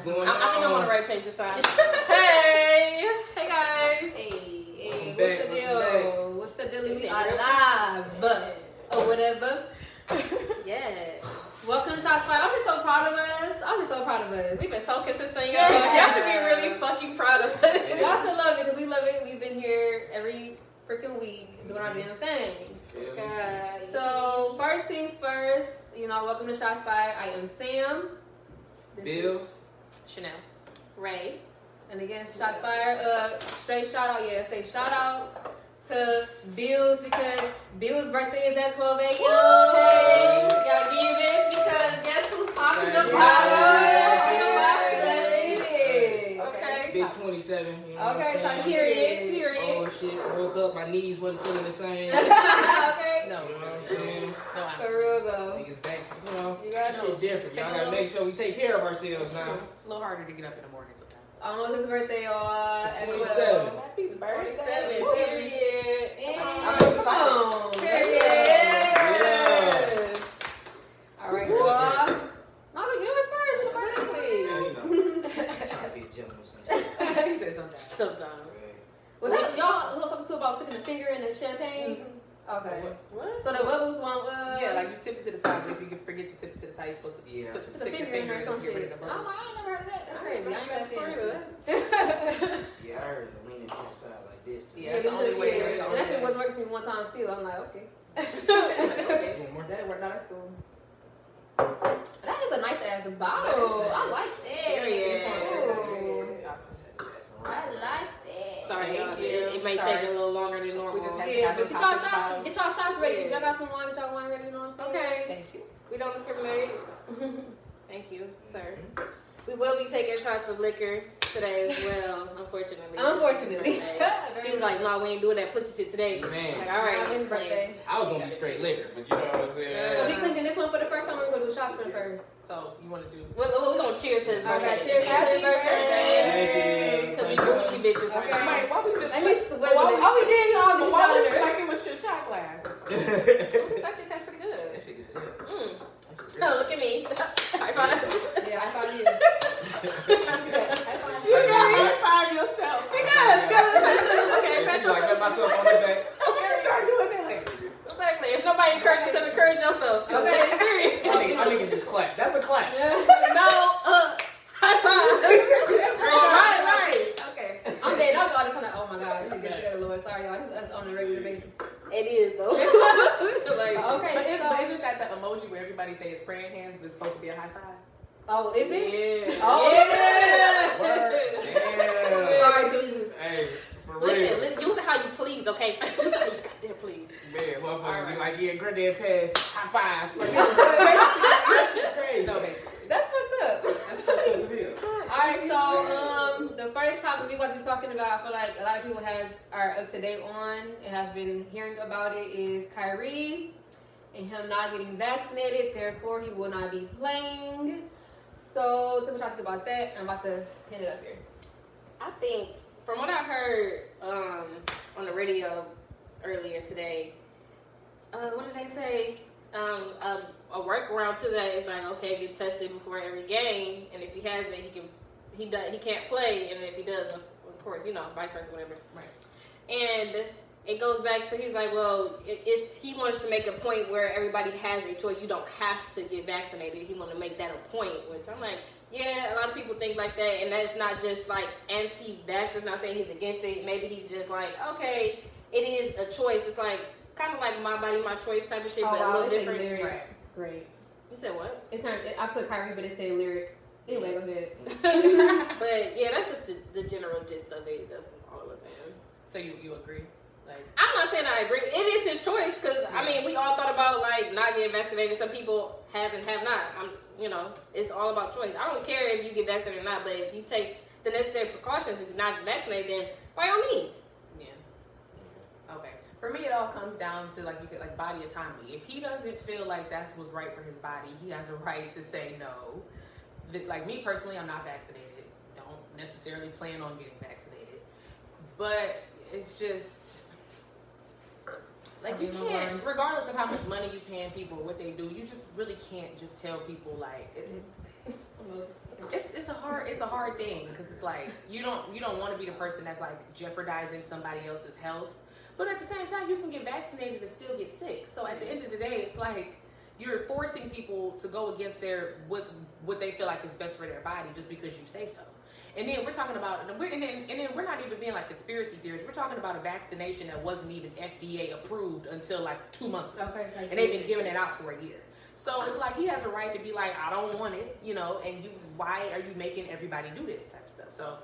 What's going on? I think I'm on the right page this time. Hey guys. Hey, what's the deal? What's the deal? We are live, or whatever. Yes. Welcome to Shot Spot. I'm just so proud of us. We've been so consistent, y'all. Y'all should be really fucking proud of us. Y'all should love it because we love it. We've been here every freaking week doing our damn things. God. So first things first, welcome to Shot Spot. I am Sam. Bills. Chanel. Ray. And again, shots fired. Straight shout out, say shout out to Bills because Bills' birthday is at 12 a.m. Okay. Gotta give you this because guess who's popping the Okay. Big 27. You know Okay, what I'm period. Oh shit, woke up, my knees wasn't feeling the same. Okay. You know what I'm saying? No, I'm For real though. Niggas back, You gotta shit know. different. Y'all gotta make sure we take care of ourselves now. It's a little harder to get up in the morning sometimes. I don't know if it's his birthday, y'all. It's As 27. well. Happy birthday. Woo. Period. And come on. Period. Yes. All right, y'all. No, but give us first. Your birthday. Yeah, you know. Try to be a gentleman sometimes. He said sometimes. Was that y'all was talking to about sticking the finger in the champagne? Okay. What? So what was one? Yeah, like you tip it to the side, but if you forget to tip it to the side, you're supposed to Yeah. put Put the stick your finger in finger or in some to get rid shit. of the I'm bubbles. like, I ain't never heard of that. That's crazy. I ain't that fancy. Yeah, I heard it leaning to the side like this. Too. Yeah, that's the only way. That's the And only that shit way. wasn't working for me one time still. I'm like, okay. One more. That didn't work. No, that's cool. That is a nice ass bottle. Nice. I like that. Period. Ooh. That's I all right. like that. Sorry, y'all. Thank you. It may Sorry. take a little longer than normal. We just had Yeah, but Have get y'all shots ready. If Yeah. y'all got some wine, get y'all wine ready. You know what I'm saying? Okay. Thank you. We don't discriminate. Thank you, sir. We will be taking shots of liquor today as well, unfortunately. Unfortunately. He was like, no, we ain't doing that pussy shit today. Man. Like, all right. His birthday. I was gonna be straight liquor, but you know what I'm So saying? we clinking this one for the first time. We're gonna do shots for the first. So you want to do? We're going to cheers to his birthday. Okay, cheers to his birthday. Thank you. Because we Gucci bitches right Okay. now. Wait, why we just? Let me wait a minute. Why we- Oh, we did. Y'all But just why got would it. you like it with your shot glass? Ooh, this actually tastes pretty good. That shit get to Oh, look at me. High five. Yeah, I found you. You gotta high five yourself. Because, okay, She's pat like, yourself. pat myself on the back. Okay, start doing that. Exactly. If nobody encourages yourself, encourage yourself. Okay. My nigga just clap. That's a clap. No, high five. Right. Okay. I'm dead. I'll be all this time like, oh my god, we should get together, Lord. Sorry, y'all. This is us on a regular basis. It is, though. Like, Okay, But so. isn't that the emoji where everybody says praying hands, but it's supposed to be a high five? Oh, is it? yeah. Oh, yeah. Word. Yeah. Sorry, Jesus. Hey, for real. Listen, use it how you please, okay? Use it how you goddamn please. Man, motherfuckers Alright. be like, yeah, granddad passed. High five. Like, that shit crazy. No, basically. That's fucked up. That's fucked up as hell. Alright, so the first topic we want to be talking about, I feel like a lot of people are up to date on and have been hearing about it, is Kyrie and him not getting vaccinated, therefore he will not be playing. So we're talking about that. I'm about to pin it up here. I think, from what I heard on the radio earlier today, what did they say? A workaround to that is like, okay, get tested before every game, and if he has it, he can't play, and if he does, of course, vice versa, whatever. Right. And it goes back to, he's like, well, he wants to make a point where everybody has a choice. You don't have to get vaccinated. He wants to make that a point, which I'm like, yeah, a lot of people think like that, and that's not just like anti-vax. It's not saying he's against it. Maybe he's just like, okay, it is a choice. It's like kind of like my body, my choice type of shit, but a little different. Right. Great. You said what? I put Kyrie, but it said lyric. Anyway, go ahead. But yeah, that's just the general gist of it. That's all I was saying. So you agree? Like, I'm not saying I agree. It is his choice because I mean we all thought about like not getting vaccinated. Some people have and have not. It's all about choice. I don't care if you get vaccinated or not, but if you take the necessary precautions, if you're not vaccinated, then by all means. yeah. Okay. For me, it all comes down to, like you said, like body autonomy. If he doesn't feel like that's what's right for his body, he has a right to say no. Like me personally, I'm not vaccinated. Don't necessarily plan on getting vaccinated. But it's just, Like, you can't, regardless of how much money you paying people or what they do, you just really can't just tell people, like, it's a hard thing, because it's like, you don't want to be the person that's, like, jeopardizing somebody else's health. But at the same time, you can get vaccinated and still get sick. So at the end of the day, it's like, you're forcing people to go against what they feel like is best for their body just because you say so. And then we're talking about, and then we're not even being like conspiracy theorists. We're talking about a vaccination that wasn't even FDA approved until like 2 months ago. Okay, and they've been giving it out for a year. So it's like, he has a right to be like, I don't want it, and why are you making everybody do this type of stuff? So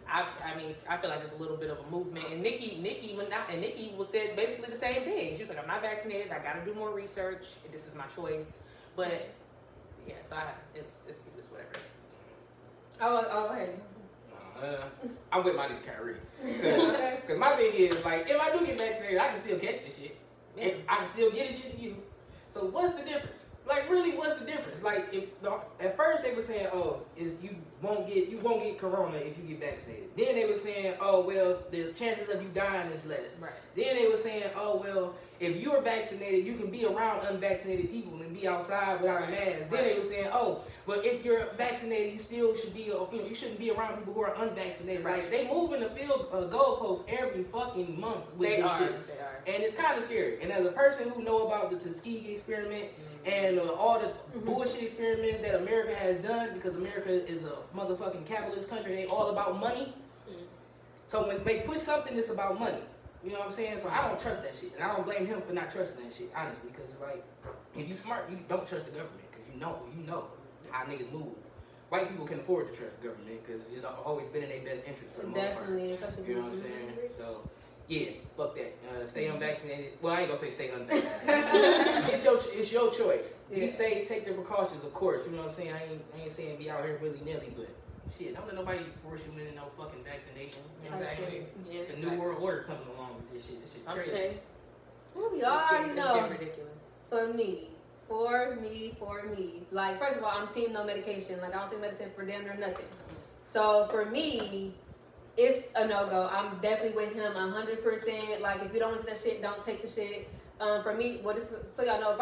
I mean, I feel like there's a little bit of a movement. And Nikki said basically the same thing. She was like, I'm not vaccinated. I got to do more research. This is my choice. But yeah, so it's whatever. Oh, hey. I'm with my nigga Kyrie. Because my thing is, like, if I do get vaccinated, I can still catch this shit. And I can still get this shit to you. So what's the difference? Like, really, what's the difference? Like, at first they were saying, you won't get corona if you get vaccinated. Then they were saying, the chances of you dying is less. Right. Then they were saying, if you're vaccinated, you can be around unvaccinated people and be outside without a mask. Right. Then they were saying, but if you're vaccinated, you still should be, you shouldn't be around people who are unvaccinated. Right. Like, they move in the field goalposts every fucking month with this shit. They are. And it's kind of scary. And as a person who know about the Tuskegee experiment, and all the bullshit experiments that America has done, because America is a motherfucking capitalist country, they all about money. So when they push something, it's about money. You know what I'm saying? So I don't trust that shit. And I don't blame him for not trusting that shit, honestly. Because, like, if you smart, you don't trust the government. Because you know how niggas move. White people can afford to trust the government because it's always been in their best interest for the most part. You know what I'm saying? So, yeah, fuck that. Stay unvaccinated. Well, I ain't gonna say stay unvaccinated. It's your choice. Be safe, take the precautions, of course. You know what I'm saying? I ain't saying be out here willy-nilly, but shit, don't let nobody force you into no fucking vaccination. Exactly. It's a new world order coming along with this shit. This shit's crazy. Well, you already know. It's ridiculous. For me. Like, first of all, I'm team no medication. Like, I don't take medicine for damn or nothing. So for me, it's a no-go. I'm definitely with him 100%. Like, if you don't want that shit, don't take the shit. For me, so y'all know,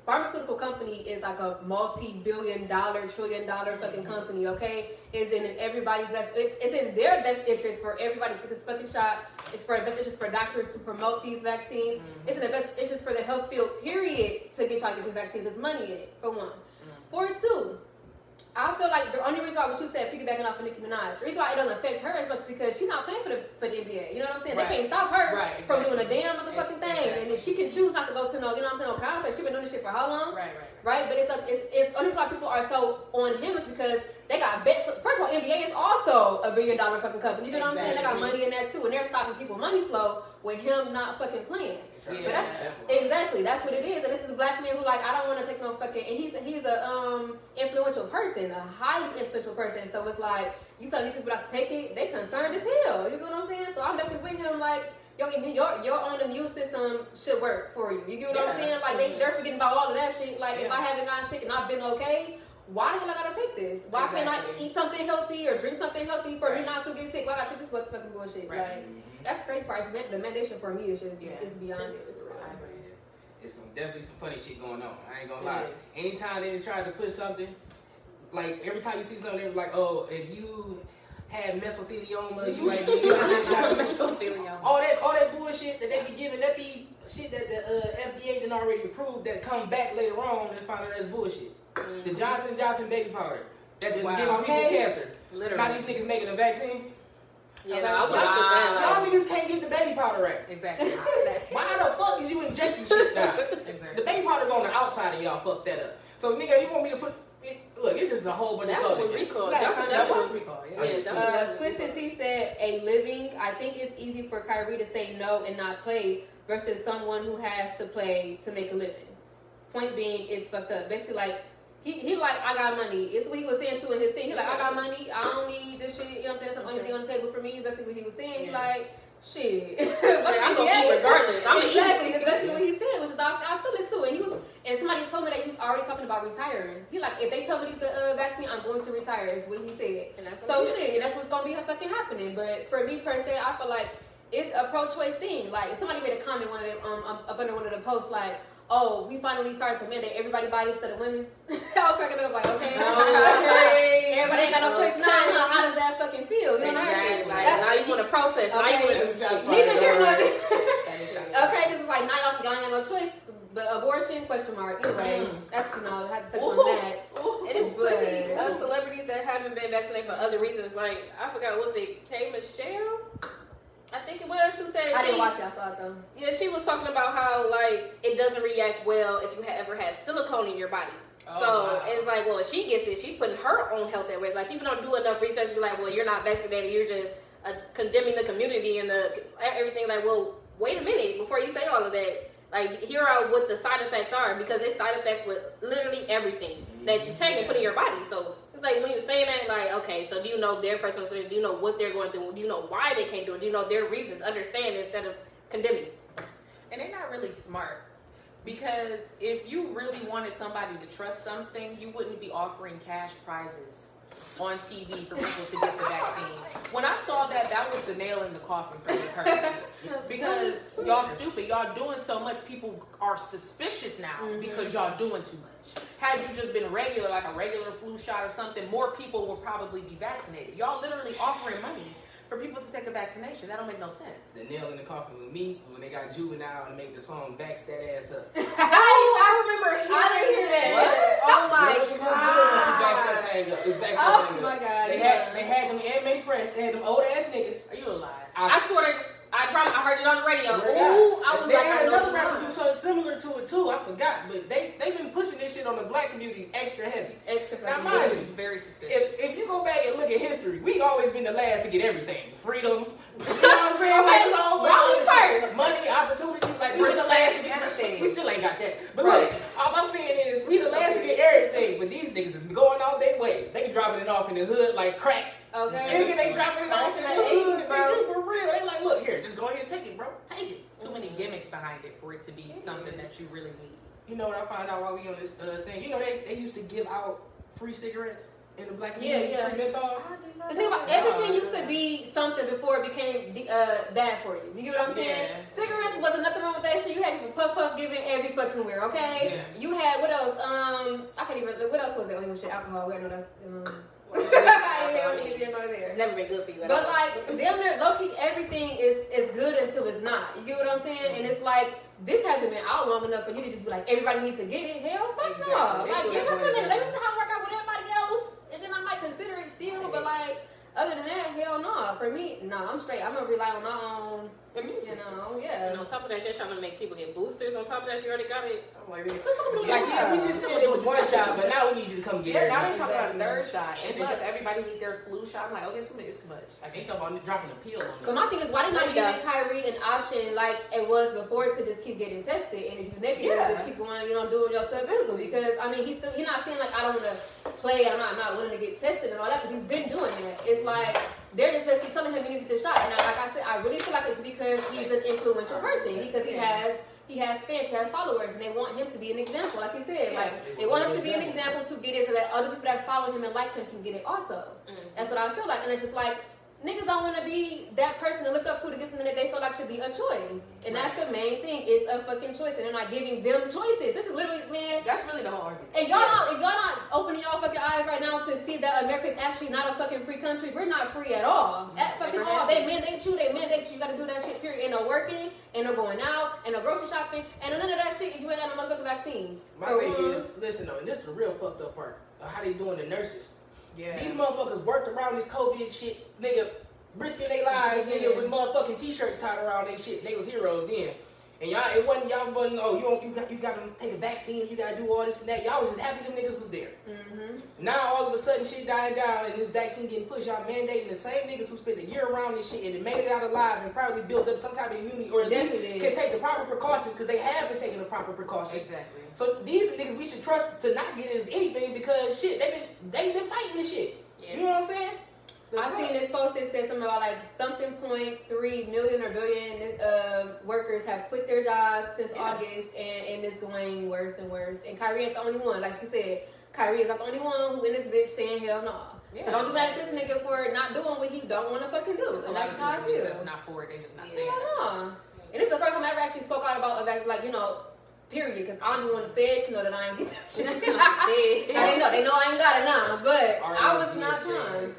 pharmaceutical company is like a multi-billion-dollar, trillion-dollar fucking company, okay? It's in everybody's best, it's in their best interest for everybody to get this fucking shot. It's for the best interest for doctors to promote these vaccines. It's in the best interest for the health field, period, to get y'all to get these vaccines. There's money in it, for one. For two, I feel like the only reason why what you said, piggybacking off of Nicki Minaj, the reason why it doesn't affect her as much is because she's not playing for the NBA. You know what I'm saying? Right. They can't stop her from doing a damn motherfucking thing. Exactly. And then she can choose not to go to no, you know what I'm saying, no concert. She's been doing this shit for how long? Right? But it's only why people are so on him is because they got bets. First of all, NBA is also a $1 billion fucking company. You know what I'm saying? They got money in that too, and they're stopping people money flow with him not fucking playing. Yeah. But that's what it is. And this is a black man who, like, I don't want to take no fucking, and he's a influential person, a highly influential person. So it's like, you telling these people not to take it, they concerned as hell. You get what I'm saying? So I'm definitely with him, like, your own immune system should work for you. You get what I'm saying? Like, they're forgetting about all of that shit. Like, if I haven't gotten sick and I've been okay, why the hell I gotta take this? Why can't I eat something healthy or drink something healthy for me not to get sick? Why I gotta take this fucking bullshit? Like, that's crazy part. The mandation for me is just it's beyond it. It's definitely some funny shit going on. I ain't gonna lie. Anytime they tried to put something, like every time you see something, they were like, oh, if you had mesothelioma, you might get mesothelioma. All that bullshit that they be giving, that be shit that the FDA done already approved that come back later on and find out that's bullshit. The Johnson baby powder that just giving people cancer. Literally. Now these niggas making a vaccine. Yeah, no, I would have y'all niggas can't get the baby powder right. Exactly. Why the fuck is you injecting shit now? Exactly. The baby powder go on the outside of y'all. Fuck that up. So nigga, you want me to put? Look, it's just a whole bunch of stuff. That was recall. Twisted T said, "A living. I think it's easy for Kyrie to say no and not play versus someone who has to play to make a living. Point being, it's fucked up. Basically, like." He like, I got money. It's what he was saying too in his thing. He like, I got money. I don't need this shit. You know what I'm saying? That's the only thing on the table for me. That's what he was saying. He like, shit. I'm going to eat regardless. Exactly. That's what he's saying, which is, I feel it too. And somebody told me that he was already talking about retiring. He like, if they tell me to get the vaccine, I'm going to retire, is what he said. So shit, that's what's going to be fucking happening. But for me per se, I feel like it's a pro-choice thing. Like, if somebody made a comment up under one of the posts, like, oh, we finally started to mandate everybody bodies instead of women's. I was cracking up, like, okay. Everybody ain't got no choice. No, how does that fucking feel? You know what I mean? Like, now you want to protest. Now you want to neither here nor there. Okay, this is like, now y'all ain't got no choice. But abortion, question mark. Anyway, that's, you know, I had to touch on that. And it's plenty of celebrities that haven't been vaccinated for other reasons. Like, I forgot, was it K. Michelle? I think it was, who said I didn't watch it, I saw it though. Yeah, she was talking about how, like, it doesn't react well if you ever had silicone in your body. Wow. It's like, well, if she gets it, she's putting her own health at risk. Like, people don't do enough research to be like, well, you're not vaccinated, you're just condemning the community and everything. Like, well, wait a minute, before you say all of that, like, here are what the side effects are, because it's side effects with literally everything that you take and put in your body. So it's like, when you're saying that, like, okay, so do you know their personal story? Do you know what they're going through? Do you know why they can't do it? Do you know their reasons? Understand instead of condemning. And they're not really smart, because if you really wanted somebody to trust something, you wouldn't be offering cash prizes on TV for people to get the vaccine. When I saw that, that was the nail in the coffin for me personally. Because y'all stupid. Y'all doing so much, people are suspicious now because y'all doing too much. Had you just been regular, like a regular flu shot or something, more people will probably be vaccinated. Y'all literally offering money for people to take a vaccination. That don't make no sense. The nail in the coffin with me when they got Juvenile and make the song Backs That Ass Up. I remember hearing that. What? Oh my God. Oh my God. They had them anime fresh. They had them old ass niggas. Are you alive? I swear to I heard it on the radio. Ooh, I was they like, had another rapper do something similar to it too. I forgot, but they've been pushing this shit on the black community extra heavy. Now, mind you, very suspicious. If you go back and look at history, we always been the last to get everything. Freedom, you know what I'm saying? Like, it's always first. Money, opportunities. Like, we the last to get everything. We still ain't got that. But look, all I'm saying is we the last to get everything. But these niggas is going all their way. They dropping it off in the hood like crack. Okay. Nigga, they dropping it off in the hood, bro. For real. They like, look here, just go ahead and take it, bro. Take it. Too many gimmicks behind it for it to be something that you really need. You know what I found out while we on this thing? You know they used to give out free cigarettes in the black community. Yeah. Free menthols. The thing about everything used to be something before it became bad for you. You get what I'm saying? Yeah. Cigarettes wasn't nothing wrong with that shit. You had people puff giving every fucking where, okay? Yeah. You had what else? I can't even. What else was there? Oh shit, alcohol. We don't know that's. It's never been good for you at but all. like damn near low key everything is good until it's not. You get what I'm saying? And it's like this hasn't been out long enough for you to just be like everybody needs to get it. Hell fuck no. Like give us a minute. Let me see how it work out with everybody else, and then I might consider it still. But like other than that, hell no. For me, no, I'm straight. I'm gonna rely on my own. Immune system. Yeah. And on top of that, they're trying to make people get boosters. On top of that, if you already got it. Like, we just said it was one shot, but now we need you to come get it. Yeah, now they talking about a third shot. And plus, everybody need their flu shot. I'm like, okay, it's too much. I can't talk about dropping a pill on But my thing is, why did not give Kyrie an option like it was before to just keep getting tested? And if you negative, just keep going, doing your thizzle. Because, I mean, he's not saying like, I don't want to play, I'm not willing to get tested and all that, because he's been doing that. It's like, they're just basically telling him he needs to get the shot. And like I said, I really feel like it's because he's an influential person. Because he has fans, he has followers, and they want him to be an example. Like you said, like they want him to be an example to get it so that other people that follow him and like him can get it also. That's what I feel like. And it's just like, niggas don't want to be that person to look up to get something that they feel like should be a choice. And that's the main thing. It's a fucking choice. And they're not giving them choices. This is literally, man. That's really the whole argument. If y'all not opening y'all fucking eyes right now to see that America is actually not a fucking free country, we're not free at all. At fucking all. They mandate you gotta do that shit, period. Ain't no working, ain't no going out, ain't no grocery shopping, and none of that shit if you ain't got no motherfucking vaccine. My thing is, listen though, and this is the real fucked up part of how they doing the nurses. Yeah. These motherfuckers worked around this COVID shit, nigga, risking their lives, nigga, with motherfucking t-shirts tied around their shit. They was heroes then. And y'all wasn't, oh, you gotta take a vaccine, you gotta do all this and that. Y'all was just happy them niggas was there. Now all of a sudden shit dying down and this vaccine getting pushed, y'all mandating the same niggas who spent a year around this shit and then made it out alive and probably built up some type of immunity, or at least can take the proper precautions, because they have been taking the proper precautions. Exactly. So these niggas we should trust to not get into anything, because shit, they been fighting this shit. Yeah. You know what I'm saying? I seen this post that said something about like something 0.3 million or billion workers have quit their jobs since August, and it's going worse and worse. And Kyrie ain't the only one. Like she said, Kyrie is not the only one who in this bitch saying hell no. So don't be mad at this nigga for not doing what he don't want to fucking do. So And that's how I feel. that's not for it. They just not saying Yeah, and it's the first time I ever actually spoke out about like, you know, period. Because I don't even want the feds to know that I ain't get that shit. They know I ain't got it now. But I was not trying.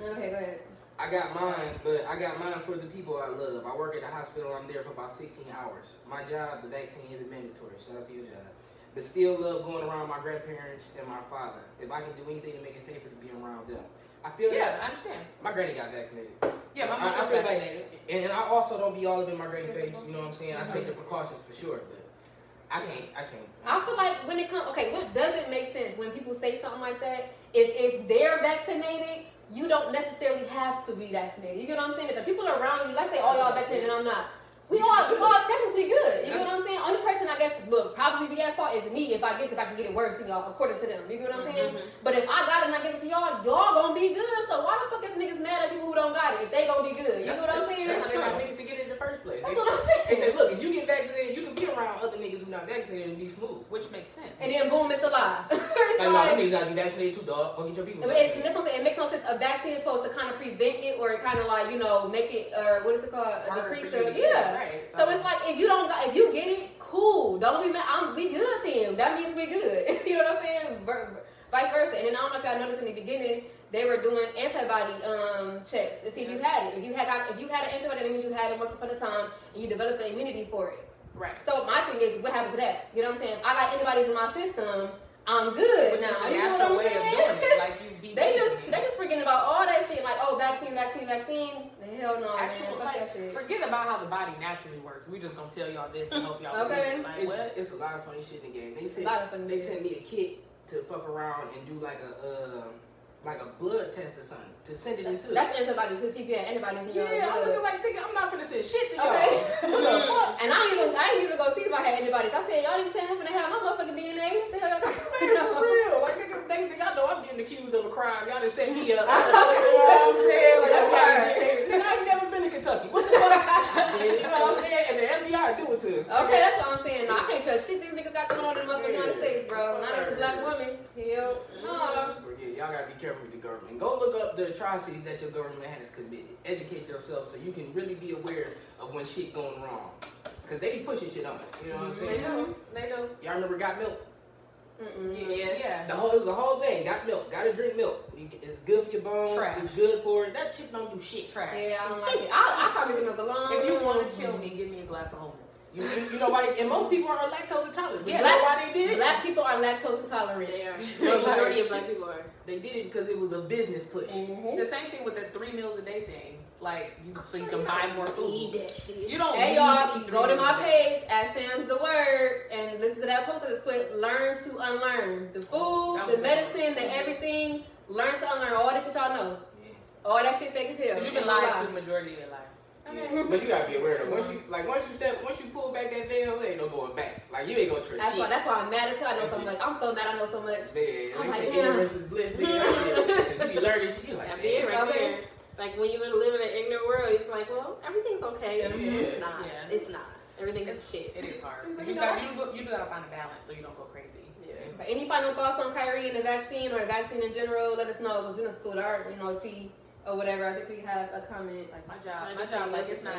Okay, go ahead. I got mine for the people I love. I work at a hospital. I'm there for about 16 hours. My job, the vaccine isn't mandatory. Shout out to your job. But still love going around my grandparents and my father. If I can do anything to make it safer to be around them. I feel I understand. My granny got vaccinated. Yeah, my mom I was feel vaccinated. and I also don't be all up in my granny face. You know what I'm saying? I take the precautions for sure, but I can't. I feel like when it comes, okay, what doesn't make sense when people say something like that is if they're vaccinated, you don't necessarily have to be vaccinated. You get what I'm saying? If the people around you, let's say all y'all vaccinated and I'm not, we all technically good. You get what I'm saying? Only person I guess would probably be at fault is me if I get, because I can get it worse than y'all, according to them. You get what I'm saying? But if I got it and I give it to y'all gonna be good. So why the fuck is niggas mad at people who don't got it if they gonna be good? You get what I'm saying? That's why they got niggas to get it in the first place. That's what I'm saying. They say, look, if you get vaccinated, you can be around other niggas who not vaccinated and be smooth. Which makes sense. And then boom, it's a lie. Like, no, them niggas gotta be vaccinated too, dog. Go get your people. That's what I'm saying. It makes no sense. A vaccine is supposed to kind of prevent it, or kind of like, you know, make it, or what is it called? Decrease the, Right. So it's like if you get it, cool. Don't be mad. We good then. That means we good. You know what I'm saying? Vice versa. And then I don't know if y'all noticed in the beginning, they were doing antibody checks to see if you had it. If you had an antibody, that means you had it once upon a time, and you developed the immunity for it. Right. So my thing is, what happens to that? You know what I'm saying? If I got antibodies in my system, I'm good. Which now. is the You know natural what I'm way of saying? doing it. Like you be They just forgetting about all that shit. Like, oh, vaccine. Hell no, Actually, man. Fuck like, that shit. forget about how the body naturally works. We just gonna tell y'all this and help y'all. Okay. Believe it. Like, what? It's a lot of funny shit in the game. They sent me a kit to fuck around and do like a blood test or something to send it into. That's antibodies. To see if you had antibodies in your blood. I'm looking like, nigga, I'm not finna send shit to y'all. Okay. What the fuck? And I didn't even go see if I had antibodies. I said, y'all didn't say I'm finna have my motherfucking DNA. What the hell y'all Man, for real. Like, nigga, next thing I know, I'm getting accused of a crime. Y'all done set me up. You know what I'm saying? Like, nigga, I ain't never been to Kentucky. What the fuck? You know what I'm saying? And the FBI do it to us. Okay, that's what I'm saying. No, I can't trust shit these niggas got going on in the motherfucking United States, bro. Not as a black woman. Hell no. Yeah, y'all gotta be careful with the government. Go look up the atrocities that your government has committed. Educate yourself so you can really be aware of when shit going wrong. Cause they be pushing shit on us. You know what I'm saying? They do. Y'all remember Got Milk? Yeah. It was a whole thing. Got milk. Gotta drink milk. It's good for your bones. Trash. It's good for it. That shit don't do shit. Trash. Yeah, I don't like it. I probably get milk alone. If you want to kill me, give me a glass of whole milk. You know why? And most people are lactose intolerant. Yeah, you know why they did it? Black people are lactose intolerant. They are. The majority of black people are. They did it because it was a business push. The same thing with the 3 meals a day things. Like, so you can buy more food. Eat that shit. You don't Hey need y'all, to eat 3 go to meals my a day. page at Sam's the Word and listen to that post that's put learn to unlearn. The food, the medicine, the everything, learn to unlearn. All that shit y'all know. Yeah. All that shit fake as hell. You've been lied to the majority of your life. Yeah. But you gotta be aware though. Once you pull back that veil, there ain't no going back. Like you ain't gonna trust shit. That's why I'm mad as hell. I know so much. I'm so mad. I know so much. Yeah, I'm they like, say damn. ignorance is bliss, nigga. You be learning shit. You like, That be it right Okay. there. Like when you live in an ignorant world, it's like, well, everything's okay. It's not. Yeah. It's not. Everything is shit. It is hard. It's like, You gotta find a balance so you don't go crazy. Yeah. Okay, any final thoughts on Kyrie and the vaccine or the vaccine in general? Let us know. Because we're gonna split our, tea or whatever. I think we have a comment. Like my job, like it's not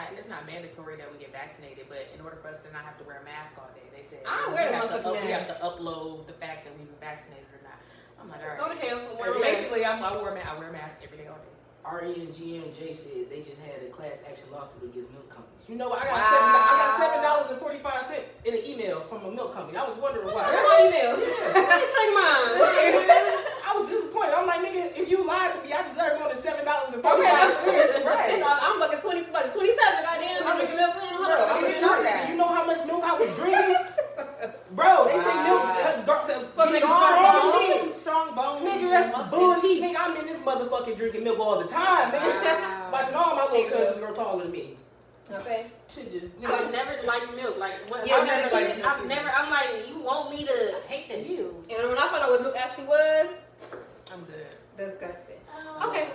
mandatory that we get vaccinated, but in order for us to not have to wear a mask all day, they said I wear the motherfucking we have mask. to upload the fact that we've been vaccinated or not. I'm like, all Go right. to hell. Basically, I wear a mask every day all day. RE and GMJ said they just had a class action lawsuit against milk companies. You know what? I got $7.45 in an email from a milk company. I was wondering why. Where's my emails? Check mine. I was disappointed. I'm like, nigga, if you lied to me, I deserve more than $7.45. Okay, I'm fucking 27. Goddamn, I'm making milk. Hold on, I'm I'm shocked that. You know how much milk I was drinking? Bro, they say milk. Strong bones. Nigga, that's bullshit. Nigga, I'm in this motherfucking drinking milk all the time, nigga. Watching all my little cousins grow taller than me. Okay. Shit just. I've never liked milk. Like, what? Yeah, I've never me liked too. milk. I'm like, you want me to hate that you? And when I found out what milk actually was, I'm good. disgusting. Okay.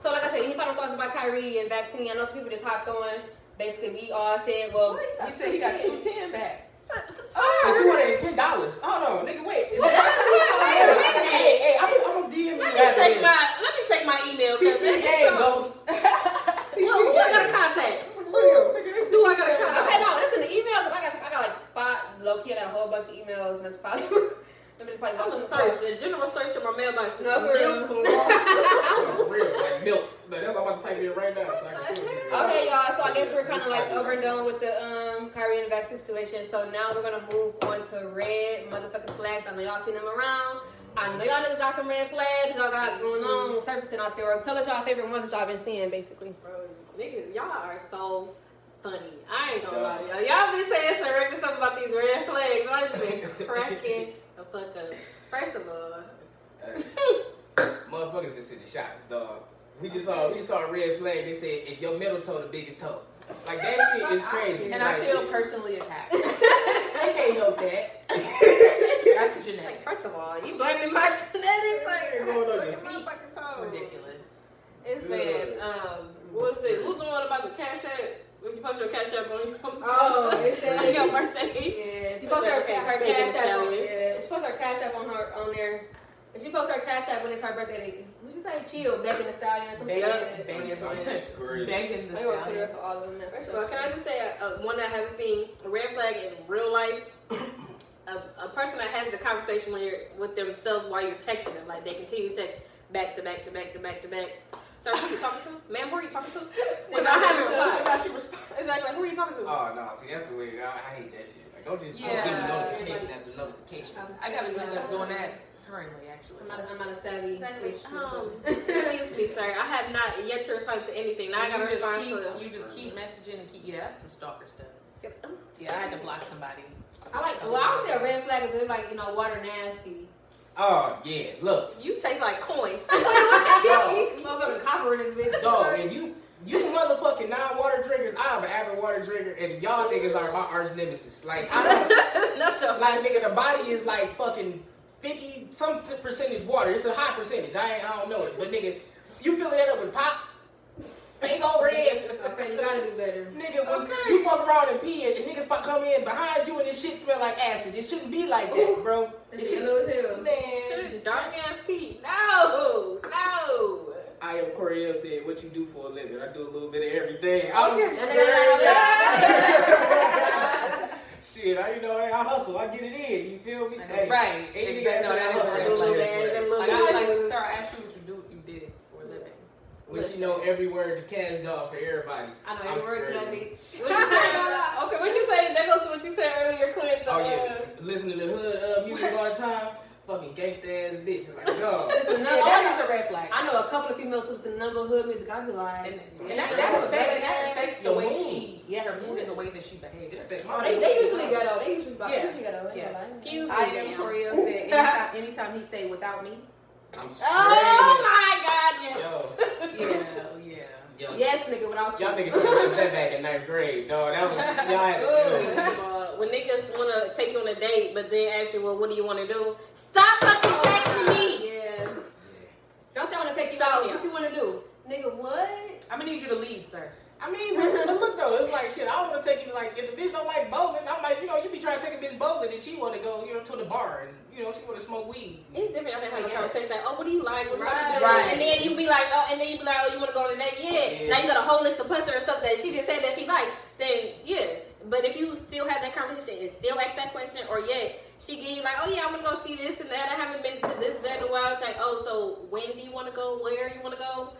So like I said, any final thoughts about Kyrie and vaccine? I know some people just hopped on. Basically, we all said, well, You said he got 210 back. $210. Hold on, nigga, wait. Hey, I'm gonna DM you. Let me like I'm gonna search a general search of my mailbox. No, for real. For real, like milk. That's what I'm about to type in right now. So I can see it. Okay, y'all. So I guess we're kind of like over and done with the Kyrie and the back situation. So now we're gonna move on to red motherfucking flags. I know y'all seen them around. I know y'all niggas got some red flags. Y'all got going on surfacing out there. Tell us y'all favorite ones that y'all been seeing, basically. Bro, niggas, y'all are so funny. I ain't gonna lie to y'all. Y'all been saying some regular stuff about these red flags. I just been cracking the fuck up. First of all, motherfuckers been sending shots, dog. We just saw a red flag. They said if your middle toe the biggest toe. Like that shit is crazy. And like, I feel personally attacked. they can't help that. That's genetic. like, first of all, you blaming my genetics? Like, Going on your my feet. fucking toe. Ridiculous. It's bad. What was it? Who's the one about the cash app? When you post your cash app on your Oh, it said your birthday. yeah. She posted her cash app on. Yeah, she posted her cash app on there. And she posted her cash app when it's her birthday. What she say? Chill, begging the stallion or something. Begging That's great. Begging the I go to stallion. for all of them. First of all, can I just say one that I haven't seen a red flag in real life? A person that has the conversation when you're with themselves while you're texting them, like they continue to text back to back to back to back to back. Sir, who are you talking to? Ma'am, who are you talking to? Because I haven't replied. How she responds. Exactly, like, who are you talking to? Oh no, see that's the way I hate that shit. Like don't just give me Yeah. notification after notification. I got a nigga that's doing that currently, actually. I'm not a savvy. Exactly. Excuse me, sir. I have not yet to respond to anything. Now I gotta respond to. You just keep messaging and keep. Yeah, that's some stalker stuff. Yeah, I had to block somebody. I would say a red flag is like, water nasty. Oh yeah, look. You taste like coins. Motherfucking copper in this bitch. Dog, and you motherfucking non-water drinkers, I'm an avid water drinker, and y'all niggas are my arch nemesis. Like, Not your like nigga, the body is like fucking 50 some percentage water. It's a high percentage. I don't know it, but nigga, you filling that up with pop, Fago red. Okay, you gotta do better. Nigga, when you fuck around and pee and niggas come in behind you and this shit smell like acid. It shouldn't be like that, bro. This shit low as hell. Man. dark ass Pete. No. I am Coriel said, what you do for a living? I do a little bit of everything. Shit, I hustle. I get it in. You feel me? Hey, Right. Exactly. No, that is I a hustle. red flag. Like, I was like, sir, I asked you what you did for a living. When she know every word to cash dog for everybody. I know every word to that bitch. What you say? Okay, what you say? That goes to what you said earlier, Clint. Oh yeah, listening to hood music all the time. Fucking gangsta ass bitch. Like, dog. That is a red flag. I know a couple of females who listen to number hood music. I'd be like, And that affects the way her mood and the way that she behaves. oh, they usually ghetto. They usually ghetto. Yes. Excuse me. I am Coriel said anytime he say without me. I'm straight. Oh my God, yes. Yo. Yes, nigga, without you. Y'all niggas should have that back in 9th grade, dog. That was y'all had to When niggas want to take you on a date, but then ask you, well, what do you want to do? Stop fucking texting me. Yeah. Don't say I want to take you out. What you want to do? Nigga, what? I'm gonna need you to lead, sir. I mean, but look though, it's like shit. I don't want to take you like if the bitch don't like bowling. I'm like, you be trying to take a bitch bowling and she want to go, to the bar and she want to smoke weed. It's different. I've been having a conversation like, oh, what do you like? What do you like to do? Right. And then you be like, oh, you want to go on a date? Yeah. Now you got a whole list of plethora of stuff that she didn't say that she liked. Then yeah. But if you still have that conversation and still ask that question, or she give you like, oh yeah, I'm gonna go see this and that. I haven't been to this, that in a while. It's like, oh, so when do you want to go? Where you want to go?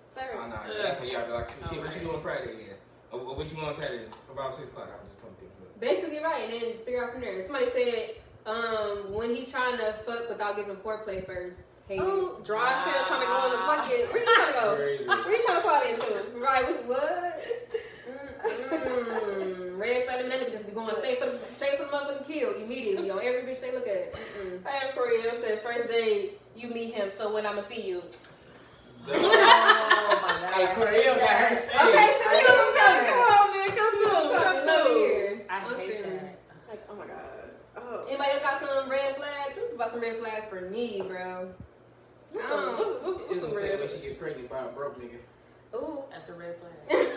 Sir. Oh no, that's what y'all be like. Shit, what you doing Friday then? Or what you want Saturday? About 6 o'clock. I was just coming think of it. Basically, right, and then figure out from there. Somebody said, when he trying to fuck without giving foreplay first. Hate Oh, dry as hell trying to go in the bucket. Where you trying to go? Where you trying to fall into? it. Right, what? Red flag and nigga just be going straight for the motherfucking kill immediately on every bitch they look at. I am Coriel said, first day you meet him, so when I'ma see you. Oh my God. Hey, Coriel got her shit. Okay, so you Come on, man, come love through. here. I hate that. Like, oh my God. Oh. Anybody else got some red flags? Who's about some red flags for me, bro? What's It's some the same red? way she get pregnant by a broke nigga. Ooh. That's a red flag. Like,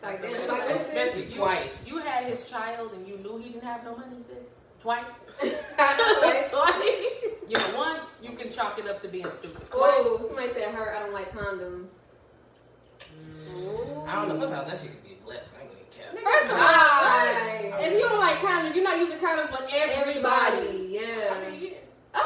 That's a damn, red like, Especially twice. You had his child and you knew he didn't have no money, sis. Twice. Once you can chalk it up to being stupid. Oh, Twice. somebody said her. I don't like condoms. I don't know. Sometimes that shit can be a blessing. I ain't gonna get kept. First of all, Right. if you don't like condoms, you're not using condoms for everybody. Yeah. I mean, yeah. I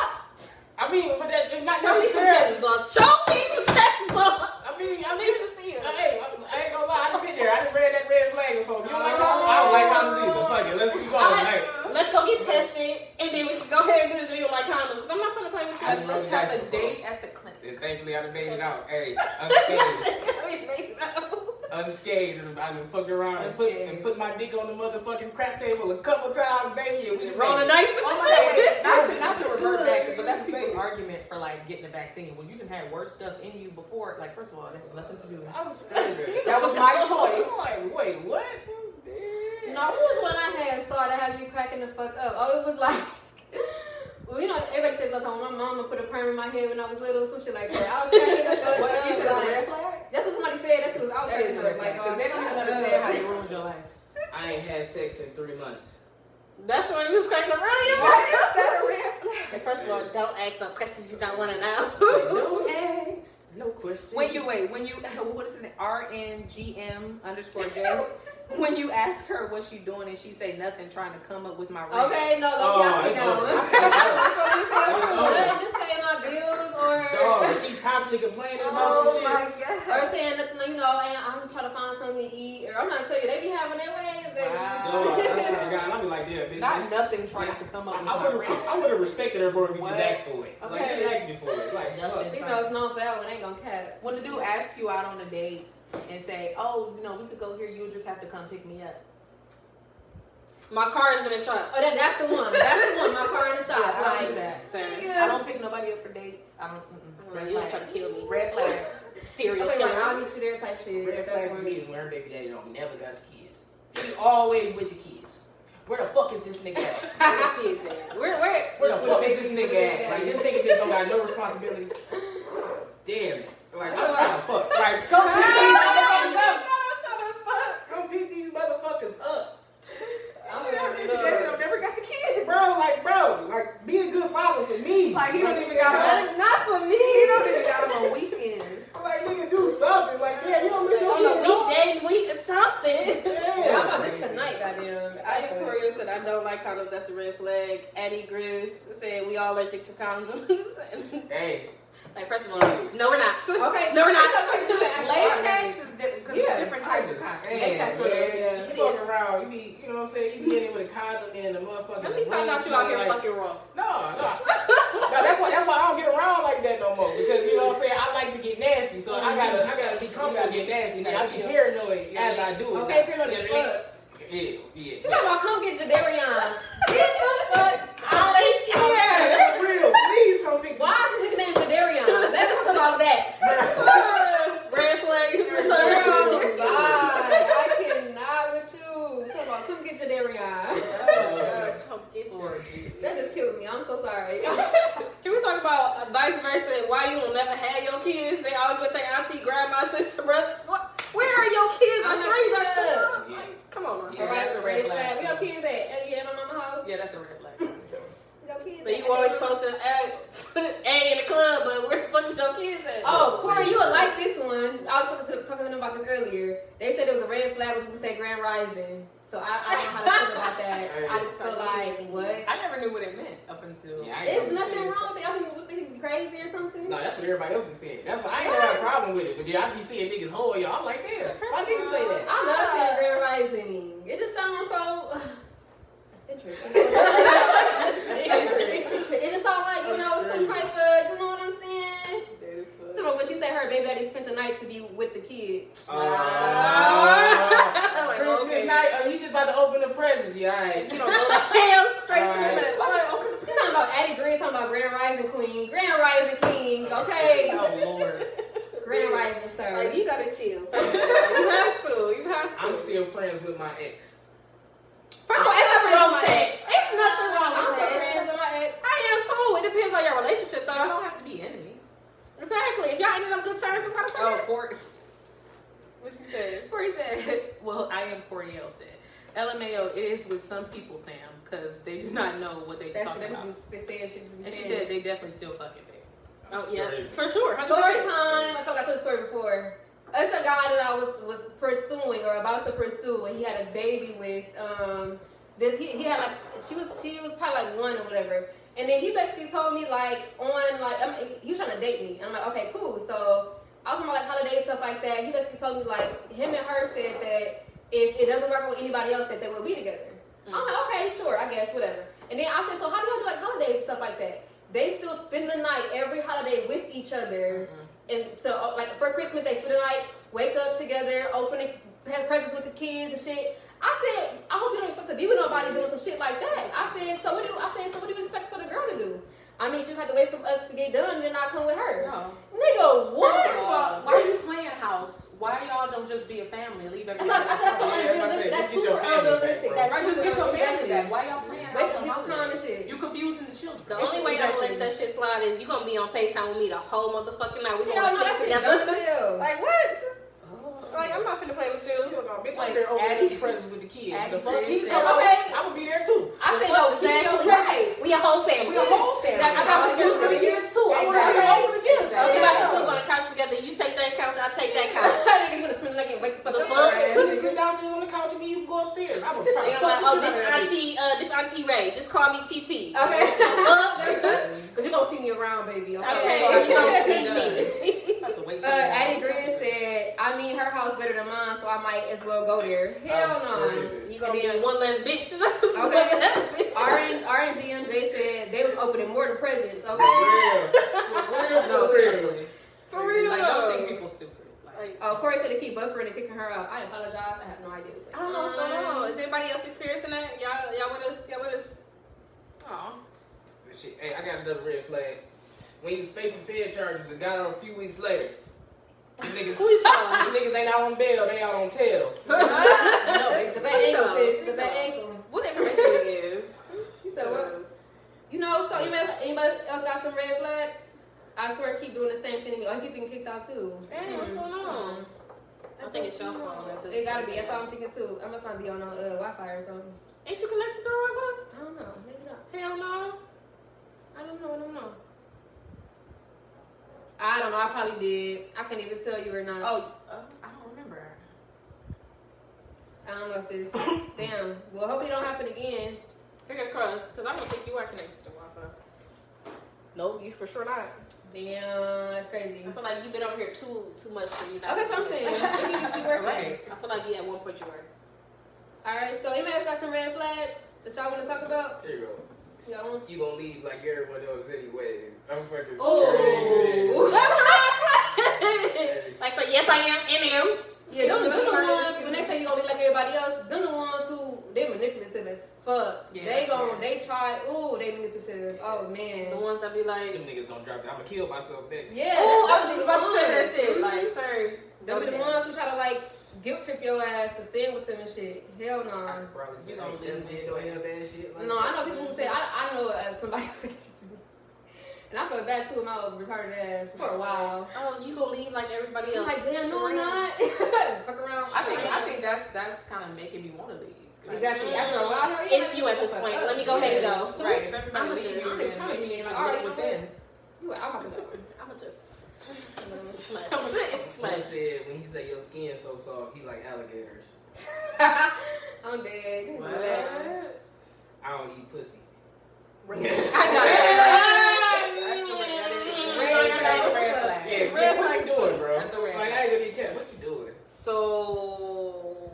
mean, but that it's not Show me some necessarily. test results. Show me some test results. I mean, I need to see it. Hey, I ain't gonna lie. I done been there. I done read that red flag before. You don't like condoms? I don't like condoms either. Fuck it. Let's keep going. Let's go get tested, and then we should go ahead and do this video like condoms. Cause I'm not gonna play with you. Let's have a date at the clinic. And thankfully, I done made it out. Hey, unscathed. Unscathed. I done fucked around and put my dick on the motherfucking crap table a couple times, baby. It was Roll the dice. Not to revert back, but that's people's argument for like getting a vaccine. When you didn't have worse stuff in you before, like first of all, that has nothing to do with it. I was scared. That was my choice. I'm like, wait, what? No, what was one I had started having me cracking the fuck up? Oh, it was like, well, you know, everybody says sometimes my mama put a perm in my head when I was little, some shit like that. I was cracking the fuck What, up. you said it's a Like, red flag? that's what somebody said. That shit was out That is a red flag. Because they don't even understand how you ruined your life. I ain't had sex in 3 months. That's the one you was cracking up earlier. Why is that a red flag? First of all, don't ask some questions you don't want to know. No eggs, no questions. When you what is it? RNGM_J. When you ask her what she doing and she say nothing, trying to come up with my reason. Okay, no, don't y'all think that one. Just paying my bills or she's constantly complaining about some shit. my god. or saying nothing, you know, and I'm trying to find something to eat. Or I'm not telling you, they be having their ways. Wow. Dog, I swear to God, I'll be like, yeah, bitch. Not nothing trying to come up with my reason. I would have respected her more if you just What? asked for it. Like, Okay. you asked me for it. Like, Nothing. You know, it's known for that one. Ain't gonna cap. When the dude asks you out on a date and say, "Oh, you know, we could go here. You'll just have to come pick me up." My car is in the shop. Oh, that's the one. That's the one. My car in the shop. Yeah, I don't like, do that. Sir. I don't pick nobody up for dates. I don't. You don't try to kill me. Red flag. Serial okay, killer. like, I'll meet you there type shit. red At that flag for point. me is when her baby daddy don't never got the kids. She always with the kids. Where the fuck is this nigga at? Where the kids at? Where? Where the fuck is this nigga at? Like, this nigga just don't got no responsibility. Damn it. Like, I'm trying to fuck. Like, come pick these motherfuckers up. Come pick these motherfuckers up. Never got the kids. Bro, be a good father for me. Like, he don't even got them. Not for me. He don't even got them on weekends. Like, nigga, do something. Like, damn, you don't miss your On kid, a bro. weekday, something. Yeah, I'm Damn. about this tonight, goddamn. I am Curious said I don't like condoms. That's a red flag. Addie Grizz said we all allergic to condoms. Hey. Like, first of all, no, we're not. Okay. No, we're not. Latex is different because Yeah. there's different types of condoms. Man, Yeah. you fucking around. You be, you know what I'm saying? You be in there with a condom and a motherfucking. Let me find out you out here fucking raw. No, that's why I don't get around like that no more. Because you know what I'm saying? I like to get nasty, so I gotta be comfortable getting nasty. Now, I be paranoid as I do it. Okay, paranoid as fuck. Yeah. She talking about come get your Darion. Get the fuck out of here. That's real. Please come pick Why is his name Darion? Let's talk about that. Red flag. Girl, bye. I cannot with you. Talking about come get your Darion. Come get your. That just killed me. I'm so sorry. Can we talk about vice versa? Why you will never have your kids? They always with their auntie, grandma, sister, brother. What? Where are your kids? I swear you got two. Yeah. Come on, man. Yeah, that's a red flag. Where your kids at? You at my mama's house? Yeah, that's a red flag. Your kids But at? you always posting A in the club, but where the fuck is your kids at? Oh, Corey, you would like this one. I was talking to them about this earlier. They said it was a red flag when people say Grand Rising. So I don't know how to feel about that. I just feel like, what? I never knew what it meant up until. Yeah, I ain't There's never nothing seen it. wrong with it. I think what they crazy or something. No, that's what everybody else is saying. That's what I ain't never had a problem with it. But yeah, I be seeing niggas hold y'all. I'm like, damn, why niggas say that? I love saying Grand Rising. It just sounds so eccentric. It just sounds like, you know, some type of, you know what I'm saying? So when she said her baby daddy spent the night to be with the kid. Christmas night, he just about to open the presents. Yeah, alright. You don't go to hell straight to Alright. the He's talking about Addie Green, talking about Grand Rising Queen, Grand Rising King, okay? Oh Lord. Grand Rising, sir. Like, you gotta chill. You have to. I'm still friends with my ex. First of all, ain't nothing wrong with that. Ain't nothing wrong I'm with so that. friends with my ex. I am too. It depends on your relationship, Y'all though. don't have to be enemies. Exactly. If y'all ended on good terms, why the fuck? Oh, Corey. What she said? Corey said, well, I am Coriel said. LMAO, it is with some people, Sam, because they do not know what they That talking shit, about. they saying shit just be And she saying. said they definitely still fucking babe. Oh, yeah. For sure. 100%. Story time. I feel like I told the story before. It's a guy that I was pursuing or about to pursue, and he had his baby with this. He had like she was probably like 1 or whatever, And then he basically told me like he was trying to date me. And I'm like, okay, cool. So I was talking about like holidays, stuff like that. He basically told me like him and her said that if it doesn't work with anybody else, that they will be together. I'm like, okay, sure, I guess, whatever. And then I said, so how do y'all do like holidays and stuff like that? They still spend the night every holiday with each other. And so like for Christmas, they spend the night, wake up together, have presents with the kids and shit. I said, I hope you don't expect to be with nobody doing some shit like that. I said, so what do you expect for the girl to do? I mean, she'll have to wait for us to get done, and then I'll come with her. No. Nigga, what? First of all, why are you playing house? Why y'all don't just be a family and leave everything? That's unrealistic. That's super unrealistic. Right, just get your family back. Why y'all playing house? Wasting people's time and shit. You confusing the children. The only way I'm gonna let that shit slide is you gonna be on FaceTime with me the whole motherfucking night. We Hell gonna no, that sleep shit together. dumb as hell. Like what? Like I'm not finna play with you. Bitch, Like, I'm there opening Addie- the presents with the kids. Addie The fuck? Grace He's said- coming. Okay. I'm gonna be there too. I said, no, keep your right. We a whole family. We a whole family. Exactly. I got some gifts for the kids too. I want to see Exactly. open the gifts. So we about to sleep on the couch together. You take that couch, I take that couch. Nigga, you gonna spend the night and wake the fuck The up. fuck? You can sit down on the couch and me, you can go upstairs. I'm gonna try They to gonna fuck like, the oh, shit out of that this Auntie Ray. Just call me TT. Okay. Okay. Because you're gonna see me around, baby. Okay, you gonna see me. Have to wait till Addie Green said, I mean, her house better than mine, so I might as well go there. Hell no. You gonna And be then- one less bitch. Okay. RNGMJ said they was opening more than presents. Okay. No, seriously. For real. Like, don't think people stupid. Like, Oh, Corey said to keep buffering and kicking her out. I apologize. I have no idea. I don't know what's going on. Is anybody else experiencing that? Y'all with us? Y'all with us? aw. Shit. Hey, I got another red flag. When he was facing Fed charges and got out a few weeks later, the niggas, Who you talking? the niggas ain't out on bail, they out on tail. No, it's the bad ankle, sis. The bad ankle. What information it is? You said what? You know, so anybody else got some red flags? I swear, keep doing the same thing to me. I keep getting kicked out too. Damn, what's going on? I think it's your phone at this It gotta point. be. That's all I'm thinking too. I must not be on Wi-Fi or something. Ain't you connected to the Wi-Fi? I don't know. Maybe not. Hell no. I don't know. I don't know. I probably did. I can't even tell you or not. Oh, I don't remember. I don't know, sis. Damn. Well, hopefully it don't happen again. Fingers crossed, because I don't think you are connected to the Wi-Fi. Nope, you for sure not. Damn, that's crazy. I feel like you've been over here too much for you not. Okay, something. Let me just keep working. Right. I feel like you at one point you were. All right. So, anybody else got some red flags that y'all want to talk about? There you go. You got one? You gonna leave like everyone else anyways. I'm fucking Oh. Like, so yes, I am and am. Yeah, them the ones, when they say you gonna be like everybody else, them the ones who, they manipulative as fuck. Yeah, they that's they try, they manipulative. Oh, man. The ones that be like, Them niggas gonna drop that. I'm gonna kill myself next. Yeah. oh, I was them just the about to say that ones. shit. Mhm. Like, sir. Them be the okay. ones who try to like guilt trip your ass to stand with them and shit. Hell no. I probably say You gonna like, leave them niggas don't have bad shit like No, I that. know people who say, I know somebody who said shit to me. And I felt bad too with my retarded ass for a while. Oh, you gonna leave like everybody I'm else? like, damn, no, I'm not. Fuck around. I think that's kind of making me want to leave. Like, Exactly. After a while, hell yeah. It's you at this point. Let me go ahead and go. Right. If everybody I'ma leaves, just- then trying to maybe be you like, should all right, look you know within. You, I'm about to go. I'ma just. It's too much. Someone It's too much. said when he said your skin so soft, he like alligators. I'm dead. What? Relax. I don't eat pussy. I got That's a red- that is a Red red flag. flag. Red flag. Yeah, Red what flag. you doing, bro? That's a red Like, flag. I ain't gonna eat cat. What you doing? So.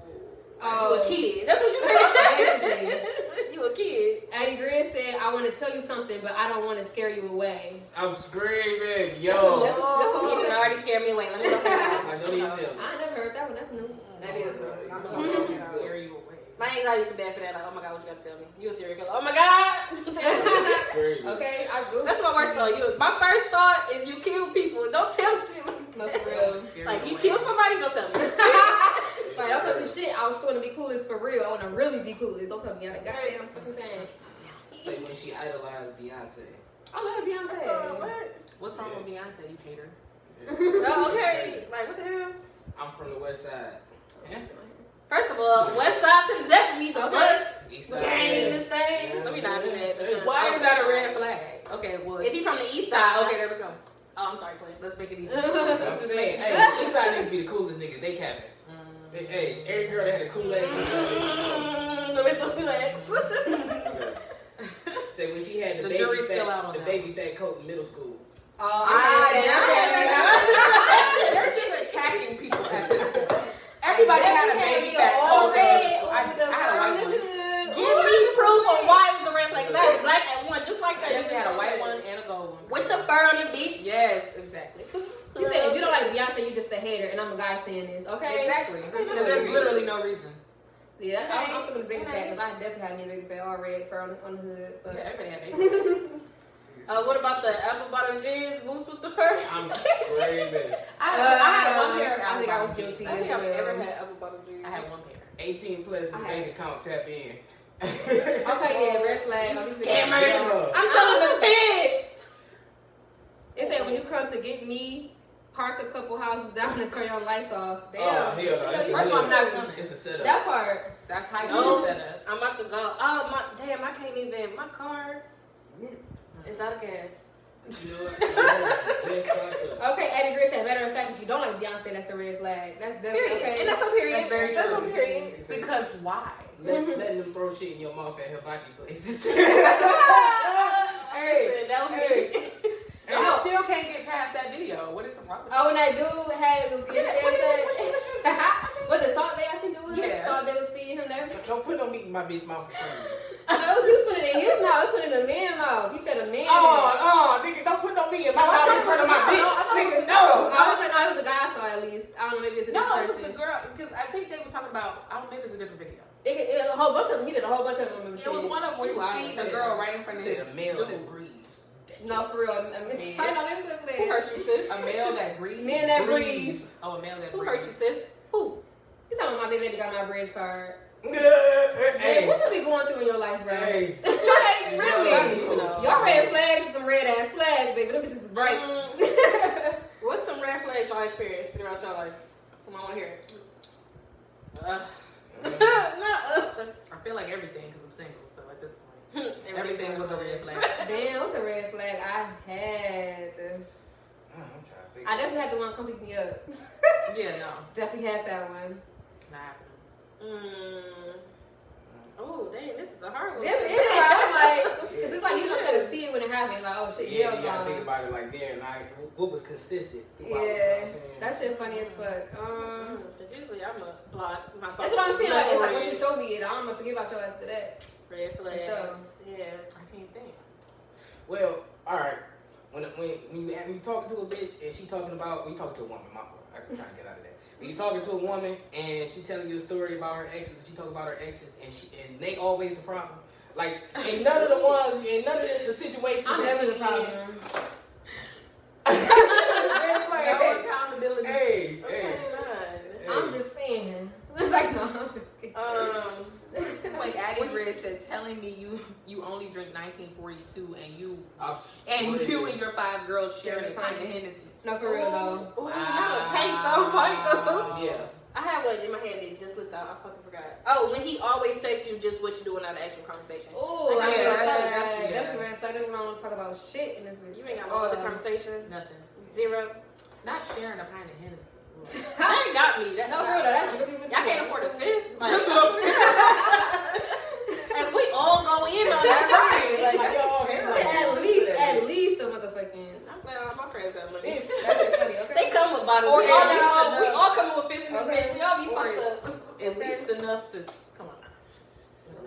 Oh. You a kid. That's what you said. Basically. You a kid. Addie Green said, I want to tell you something, but I don't want to scare you away. I'm screaming, That's yo. what You can already scare me away. Let me go ahead. I don't even tell me. I never heard that one. That's new. That is. I'm Mhm. going to scare you away. My anxiety is too bad for that. Like, oh my god, what you got to tell me? You a serial killer? Oh my god. Screaming. Okay, I googled. That's my worst thought. My first thought is you kill people. Don't tell me shit. No, for real. Scare Like you away. kill somebody, don't tell me. Like, don't tell me shit. I was still to be coolest for real. I want to really be coolest. Don't tell me how to goddamn fucking thing. Like when she idolized Beyonce. I love Beyonce. What's What's wrong with Beyonce? You hate her. Oh, okay. Like what the hell? I'm from the west side. Yeah. First of all, west side to the death of me. The Okay. what? East side. Gang this thing. Let me not do that. because Why I'm is that a sexual. red flag? Okay, well, If he from the east side, okay, there we go. Oh, I'm sorry, Clint. Let's make it even. I'm just saying, hey, East side needs to be the coolest niggas. They capping. Hey, every girl that had a cool ass. The mental flex. Said Say when she had the jury's still out on the that baby fat coat in middle school. They're just attacking people at this point. Everybody had a baby fat coat. I had a white one. Give me proof on why it was a red flag. Cause I had black at one, just like that. They had a white one and a gold one. With the fur on the beach. Yes, exactly. You said if you don't like Beyonce, you just a hater, and I'm a guy saying this. Okay. Exactly. Because there's literally no reason. Yeah, I'm feeling baby fat because I definitely had baby fat all red fur on the hood. But. Yeah, everybody had baby fat. What about the apple bottom jeans, boots with the fur? I'm screaming. I had one pair. I think I was guilty. I think I've ever had apple bottom jeans. I had one pair. 18 plus the bank account tap in. Okay, yeah, red flag. Scammer. I'm telling the pigs. It said when you come to get me, park a couple houses down and turn your lights off. Damn. Oh, hell no. First of all, I'm not coming. It's a setup. That part. That's how you set up. I'm about to go. Oh, damn, I can't even. My car is out of gas. You know what? Okay, Eddie Gray said, matter of fact, if you don't like Beyonce, that's a red flag. That's definitely Period. okay. And that's a period. That's very That's true. a period. Because why? Letting them throw shit in your mouth at hibachi places. Listen, that was me. And I still can't get past that video. What is wrong with Oh, when that dude had what the Salt Bay, I think it was. Yeah. Salt Bay was feeding him that. Don't put no meat in my bitch mouth in front of me. No, he was putting it in his mouth. He put it in a man's mouth. He said a man. Nigga, don't put no meat in my mouth in front of my bitch. Nigga, no. I was like, it was a guy I saw at least. I don't know, maybe it's a No, different it was person. the girl. Because I think they were talking about, I don't know, maybe it's a different video. It a whole bunch of them. He did a whole bunch of them. It was one of them where he was feeding a girl right in front of his. A male that breathes. No, for real. I know this Who hurt you, sis? A male that breathes. Men that breathe. Oh, a male that Who breathes. hurt you, sis? Who? He's talking about my baby daddy got my bridge card. Hey. Hey, what you be going through in your life, bro? Hey. Really? I need to know. Y'all red flags, some red ass flags, baby. Them bitches is bright. What's some red flags y'all experienced throughout your life? Come on, I want to hear it. I feel like everything because I'm single, so at this point, everything was a red flag. Damn, what's a red flag I had? I'm trying to think. I definitely had the one come pick me up. Yeah, no, Definitely had that one. not happening. Oh, dang, this is a hard one. This is right. I'm like, cause it's like you don't gotta see it when it happens. Like, oh shit, Yeah, hell you gotta no. think about it like there. Like, what was consistent? throughout, Yeah, you know what I'm saying? that shit funny as fuck. Because usually I'm a block. That's what I'm saying. Like, it's like once you show me it, I'm gonna forget about your ass after that. Red flags. sure. Yeah. I can't think. Well, all right. When you talking to a bitch and she talking about, we talking to a woman. My fault. I'm trying to get out of that. When you talking to a woman and she telling you a story about her exes, and she talking about her exes, and they always the problem. Like, ain't none of the the situations. I'm never the problem. No accountability. Hey. I'm just saying. It's like, no, I'm just kidding. Like Addie Grid said, telling me you only drink 1942 and you and your 5 girls sharing a pint of Hennessy. No, for real though. Ooh, not a cake though, pint though. Yeah. I had one in my head that just slipped out. I fucking forgot. Oh, when he always texts you just what you doing out of actual conversation. Oh, Like, that's yeah, a red flag. I don't want to talk about shit in this bitch. You ain't got no other conversation. Nothing. Zero. Not sharing a pint of Hennessy. That ain't got me. No, for real though. That's really Y'all can't afford a fifth. Like, That's what I'm saying. and we all go in on that. Right. Like, Like, y'all that's have terrible. at least a motherfucking. I'm glad all my friends got money. That's just funny. Okay. They come with bottles. Or We at least all come with business. Okay. We all be Or fucked up. At least enough to come on. A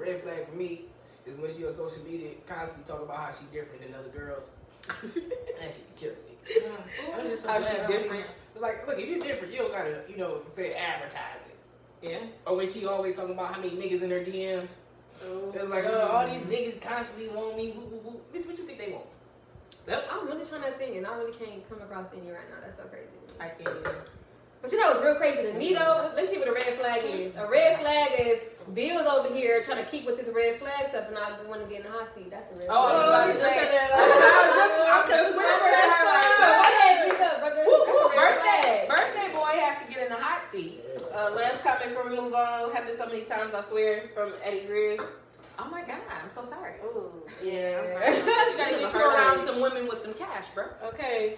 red flag for me is when she on social media constantly talking about how she different than other girls. That shit killing me. I'm just so How glad she I'm- different? It's like, look, if you're different, you don't gotta, say advertise it. Yeah. Or when she always talking about how many niggas in her DMs. It's like, all these niggas constantly want me. Woo, woo, woo. Bitch, what you think they want? I'm really trying to think, and I really can't come across any right now. That's so crazy. I can't either. But you know what's real crazy to me though? Let me see what a red flag is. A red flag is Bill's over here trying to keep with this red flag stuff, and I want to get in the hot seat. That's a red flag. I'm just whispering to her birthday boy has to get in the hot seat. Last comment before we move on. Happened so many times, I swear, from Eddie Grizz. Oh my God, I'm so sorry. Ooh, Yeah. I'm sorry. You gotta get you around some women with some cash, bro. Okay.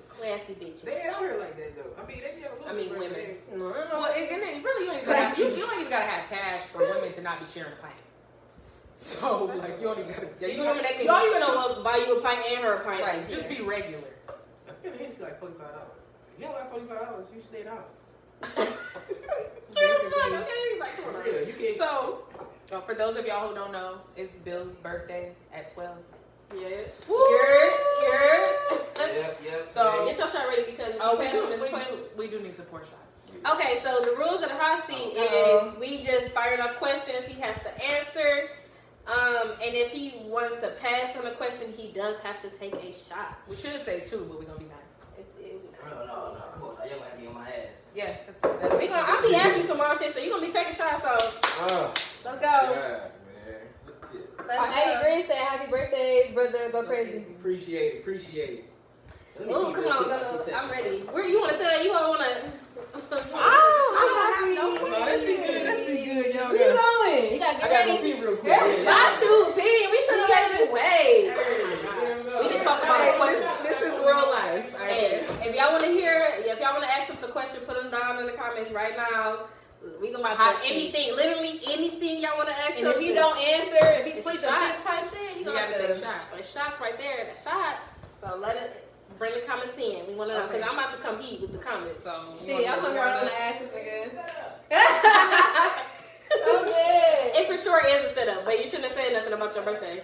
Classy bitches. They ain't her like that though. I mean, they get a little bit women. better. No. Well, and then really you don't even gotta have cash for women to not be sharing a plan. So like you only gotta. You remember that you don't even buy you a pint and her a pint. Right, just be regular. I feel like it's like $45. If you don't have $45, you stay in the house. Okay, like, come on. Yeah, you can't. So, for those of y'all who don't know, it's Bill's birthday at 12. Yeah. Yep. So Get your shot ready because we do need to pour shots. Okay, so the rules of the hot seat is we just fired up questions. He has to answer. And if he wants to pass on a question, he does have to take a shot. We should say 2, but we're gonna be nice. It'll be nice. No, come on. Y'all gonna have me on my ass. Yeah, I'll be asking you some more shit, so you're gonna be taking shots. So let's go. Yeah, man. Hey, Grace said happy birthday, brother. Go crazy. Appreciate it. Oh, come on, I'm ready. Where you want to say that? You don't want to? I'm happy. No, that's good, y'all. Where you going? You gotta get I gotta go ready. pee real quick. Yeah. Not you, P. We should have gave it away. We can talk about the questions. This is real life. Hey, if y'all want to if y'all want to ask us a question, put them down in the comments right now. We gonna about anything, literally anything y'all want to ask And us. if you don't answer, if you plead the shots. fifth type shit, you You gonna gotta have take to. shots. So it's shots right there. The shots. So let it bring the comments in. We want to know because I'm about to compete with the comments. So Shit, I'm gonna go on the ass this nigga. So good. it for sure is a setup, but you shouldn't have said nothing about your birthday.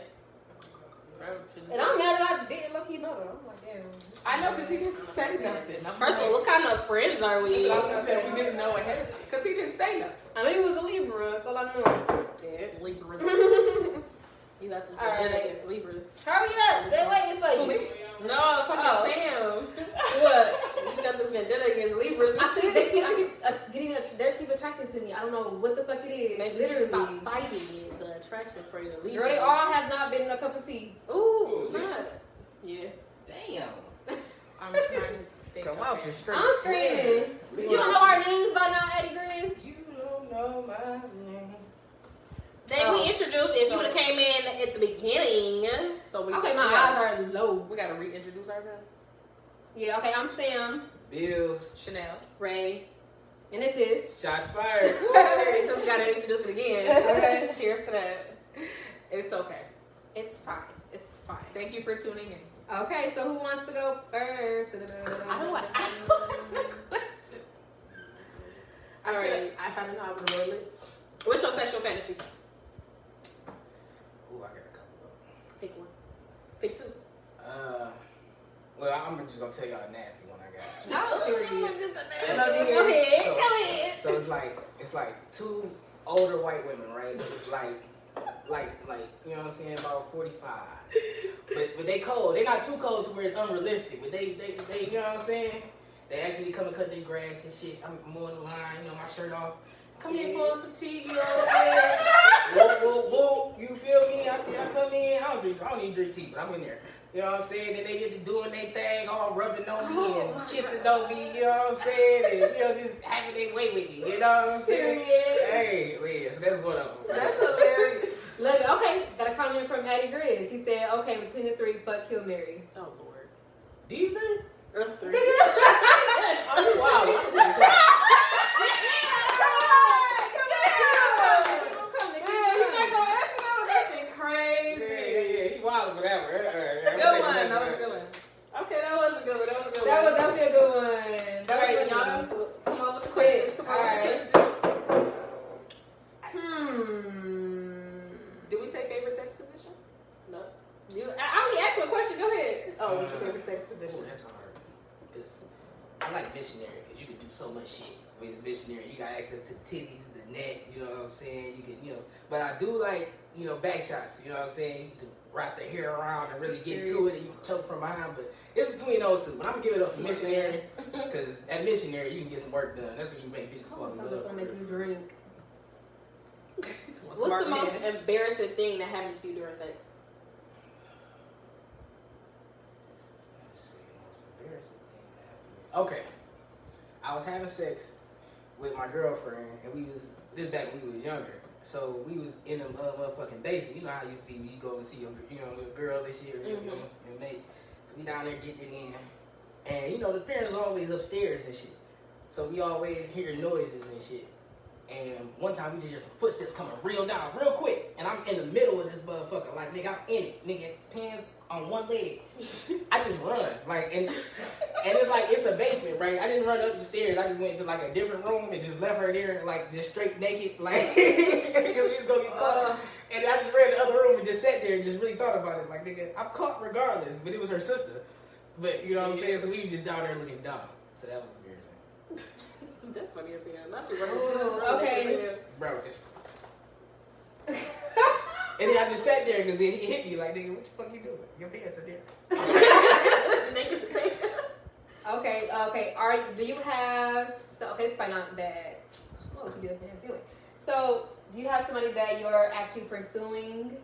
And I'm mad that I didn't look, know though. I'm like, damn. I know, because he didn't say nothing. First of all, what kind of friends are we? That's what I was gonna say. We didn't know ahead of time because he didn't say nothing. I knew he was a Libra, that's all I know. Yeah, Libras. You got this All right. against Libras. Hurry up, they're waiting for you. No, fucking Sam. What? You got this vendetta against Libras. I think they keep attracting to me. I don't know what the fuck it is. Maybe Literally. stop fighting it. The attraction for the Libras. Girl, they all have not been in a cup of tea. Ooh, not. Yeah. Damn. I'm trying to think. Come out your straight. I'm screaming. You don't know our names by now, Eddie Grizz? You don't know my name. Then we introduced, if you would have came in at the beginning. So we Okay, my eyes are low. We gotta reintroduce ourselves. Yeah, okay, I'm Sam. Bills. Chanel. Ray. And this is. Shots fired. Since we got to introduce it again. Okay. Cheers to that. It's okay. It's fine. It's fine. Thank you for tuning in. Okay, so who wants to go first? I don't want question. All right. I found out the road list. What's your sexual fantasy? Ooh, I got a couple of Pick one. Pick two. well, I'm just gonna tell y'all a nasty one I got. Oh, period. Go Love to hear it. So- Go ahead. So it's like two older white women, right? Like you know what I'm saying, about 45. But they cold. They're not too cold to where it's unrealistic. But they you know what I'm saying? They actually come and cut their grass and shit. I'm on the line, you know, my shirt off. Come here for some tea, you know what I'm saying? Whoa, you feel me? I come in, I don't even drink tea, but I'm in there. You know what I'm saying? Then they get to doing their thing, all rubbing on me and kissing on me, you know what I'm saying? And, you know, just having their way with me, you know what I'm saying? Hey, yeah, so that's one of them. That's hilarious. Look, okay, got a comment from Eddie Grizz. He said, okay, between the three, fuck, kill, marry. Oh, Lord. These three? Us three. I'm wild. I'm pretty proud. Yeah, he wild for that one. Good one. That was a good one. Okay, that was a good one. That was definitely a good one. That Alright, was y'all. Come on with the Quick. questions. Come on Alright. with the questions. Did we say favorite sex position? No. I only asked you a question. Go ahead. Oh, what's your favorite sex Oh, position? that's hard. Because I like missionary because you can do so much shit with missionary. You got access to titties, the neck, you know what I'm saying? You can, you know. But I do like, you know, back shots, you know what I'm saying? You can wrap the hair around and really get to it and you can choke from behind. But it's between those two. But I'm going to give it up to missionary because at missionary you can get some work done. That's when you make bitches fall in Something's love. gonna make you drink. What's the most embarrassing thing that happened to you during sex? Let's see, most embarrassing thing that happened. Okay. I was having sex with my girlfriend, and this is back when we was younger. So we was in a motherfucking basement. You know how it used to be when you go and see your girl this year, your mate. So we down there getting it in. And, you know, the parents are always upstairs and shit. So we always hear noises and shit. And one time we just hear some footsteps coming real down, real quick. And I'm in the middle of this motherfucker. Like, nigga, I'm in it. Nigga, pants on one leg. I just run. Like, and it's like, it's a basement, right? I didn't run up the stairs. I just went to like a different room and just left her there, like, just straight naked. Like, because we was going to get caught. And I just ran the other room and just sat there and just really thought about it. Like, nigga, I'm caught regardless. But it was her sister. But, you know what I'm saying? So we was just down there looking dumb. So that was embarrassing. That's funny as hell. Not you running Ooh, to okay. Bro, just... And then I just sat there because it hit me like, nigga, what the fuck you doing? Your pants are there. Okay. Do you have? Okay, it's probably not bad. What would you do with doing? So, do you have somebody that you're actually pursuing?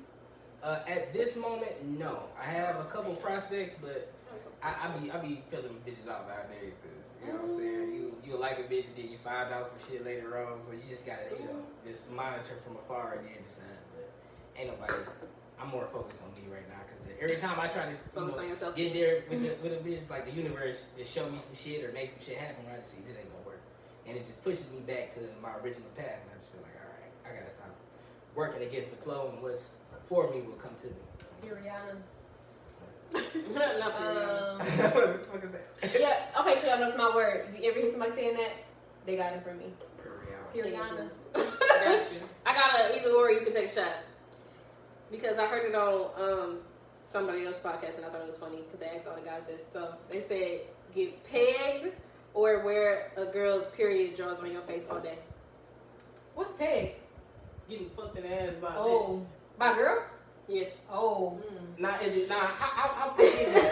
At this moment, no. I have a couple prospects, but I be filling bitches out nowadays because, you know what I'm saying? You like a bitch and then you find out some shit later on, so you just gotta, you know, just monitor from afar and then decide. But ain't nobody, I'm more focused on me right now because every time I try to focus on yourself. Get there with a bitch, like the universe just show me some shit or make some shit happen, right? I just see this ain't gonna work. And it just pushes me back to my original path and I just feel like, all right, I gotta stop working against the flow and what's for me will come to me. Rihanna. Not What is that? Yeah. Okay. So that's my word. If you ever hear somebody saying that, they got it from me. Rihanna. Got you. I got a either or. You can take a shot because I heard it on somebody else's podcast and I thought it was funny because they asked all the guys this. So they said get pegged or wear a girl's period drawers on your face all day. What's pegged? Getting fucked in the ass by By a girl? Yeah. Oh. How big was the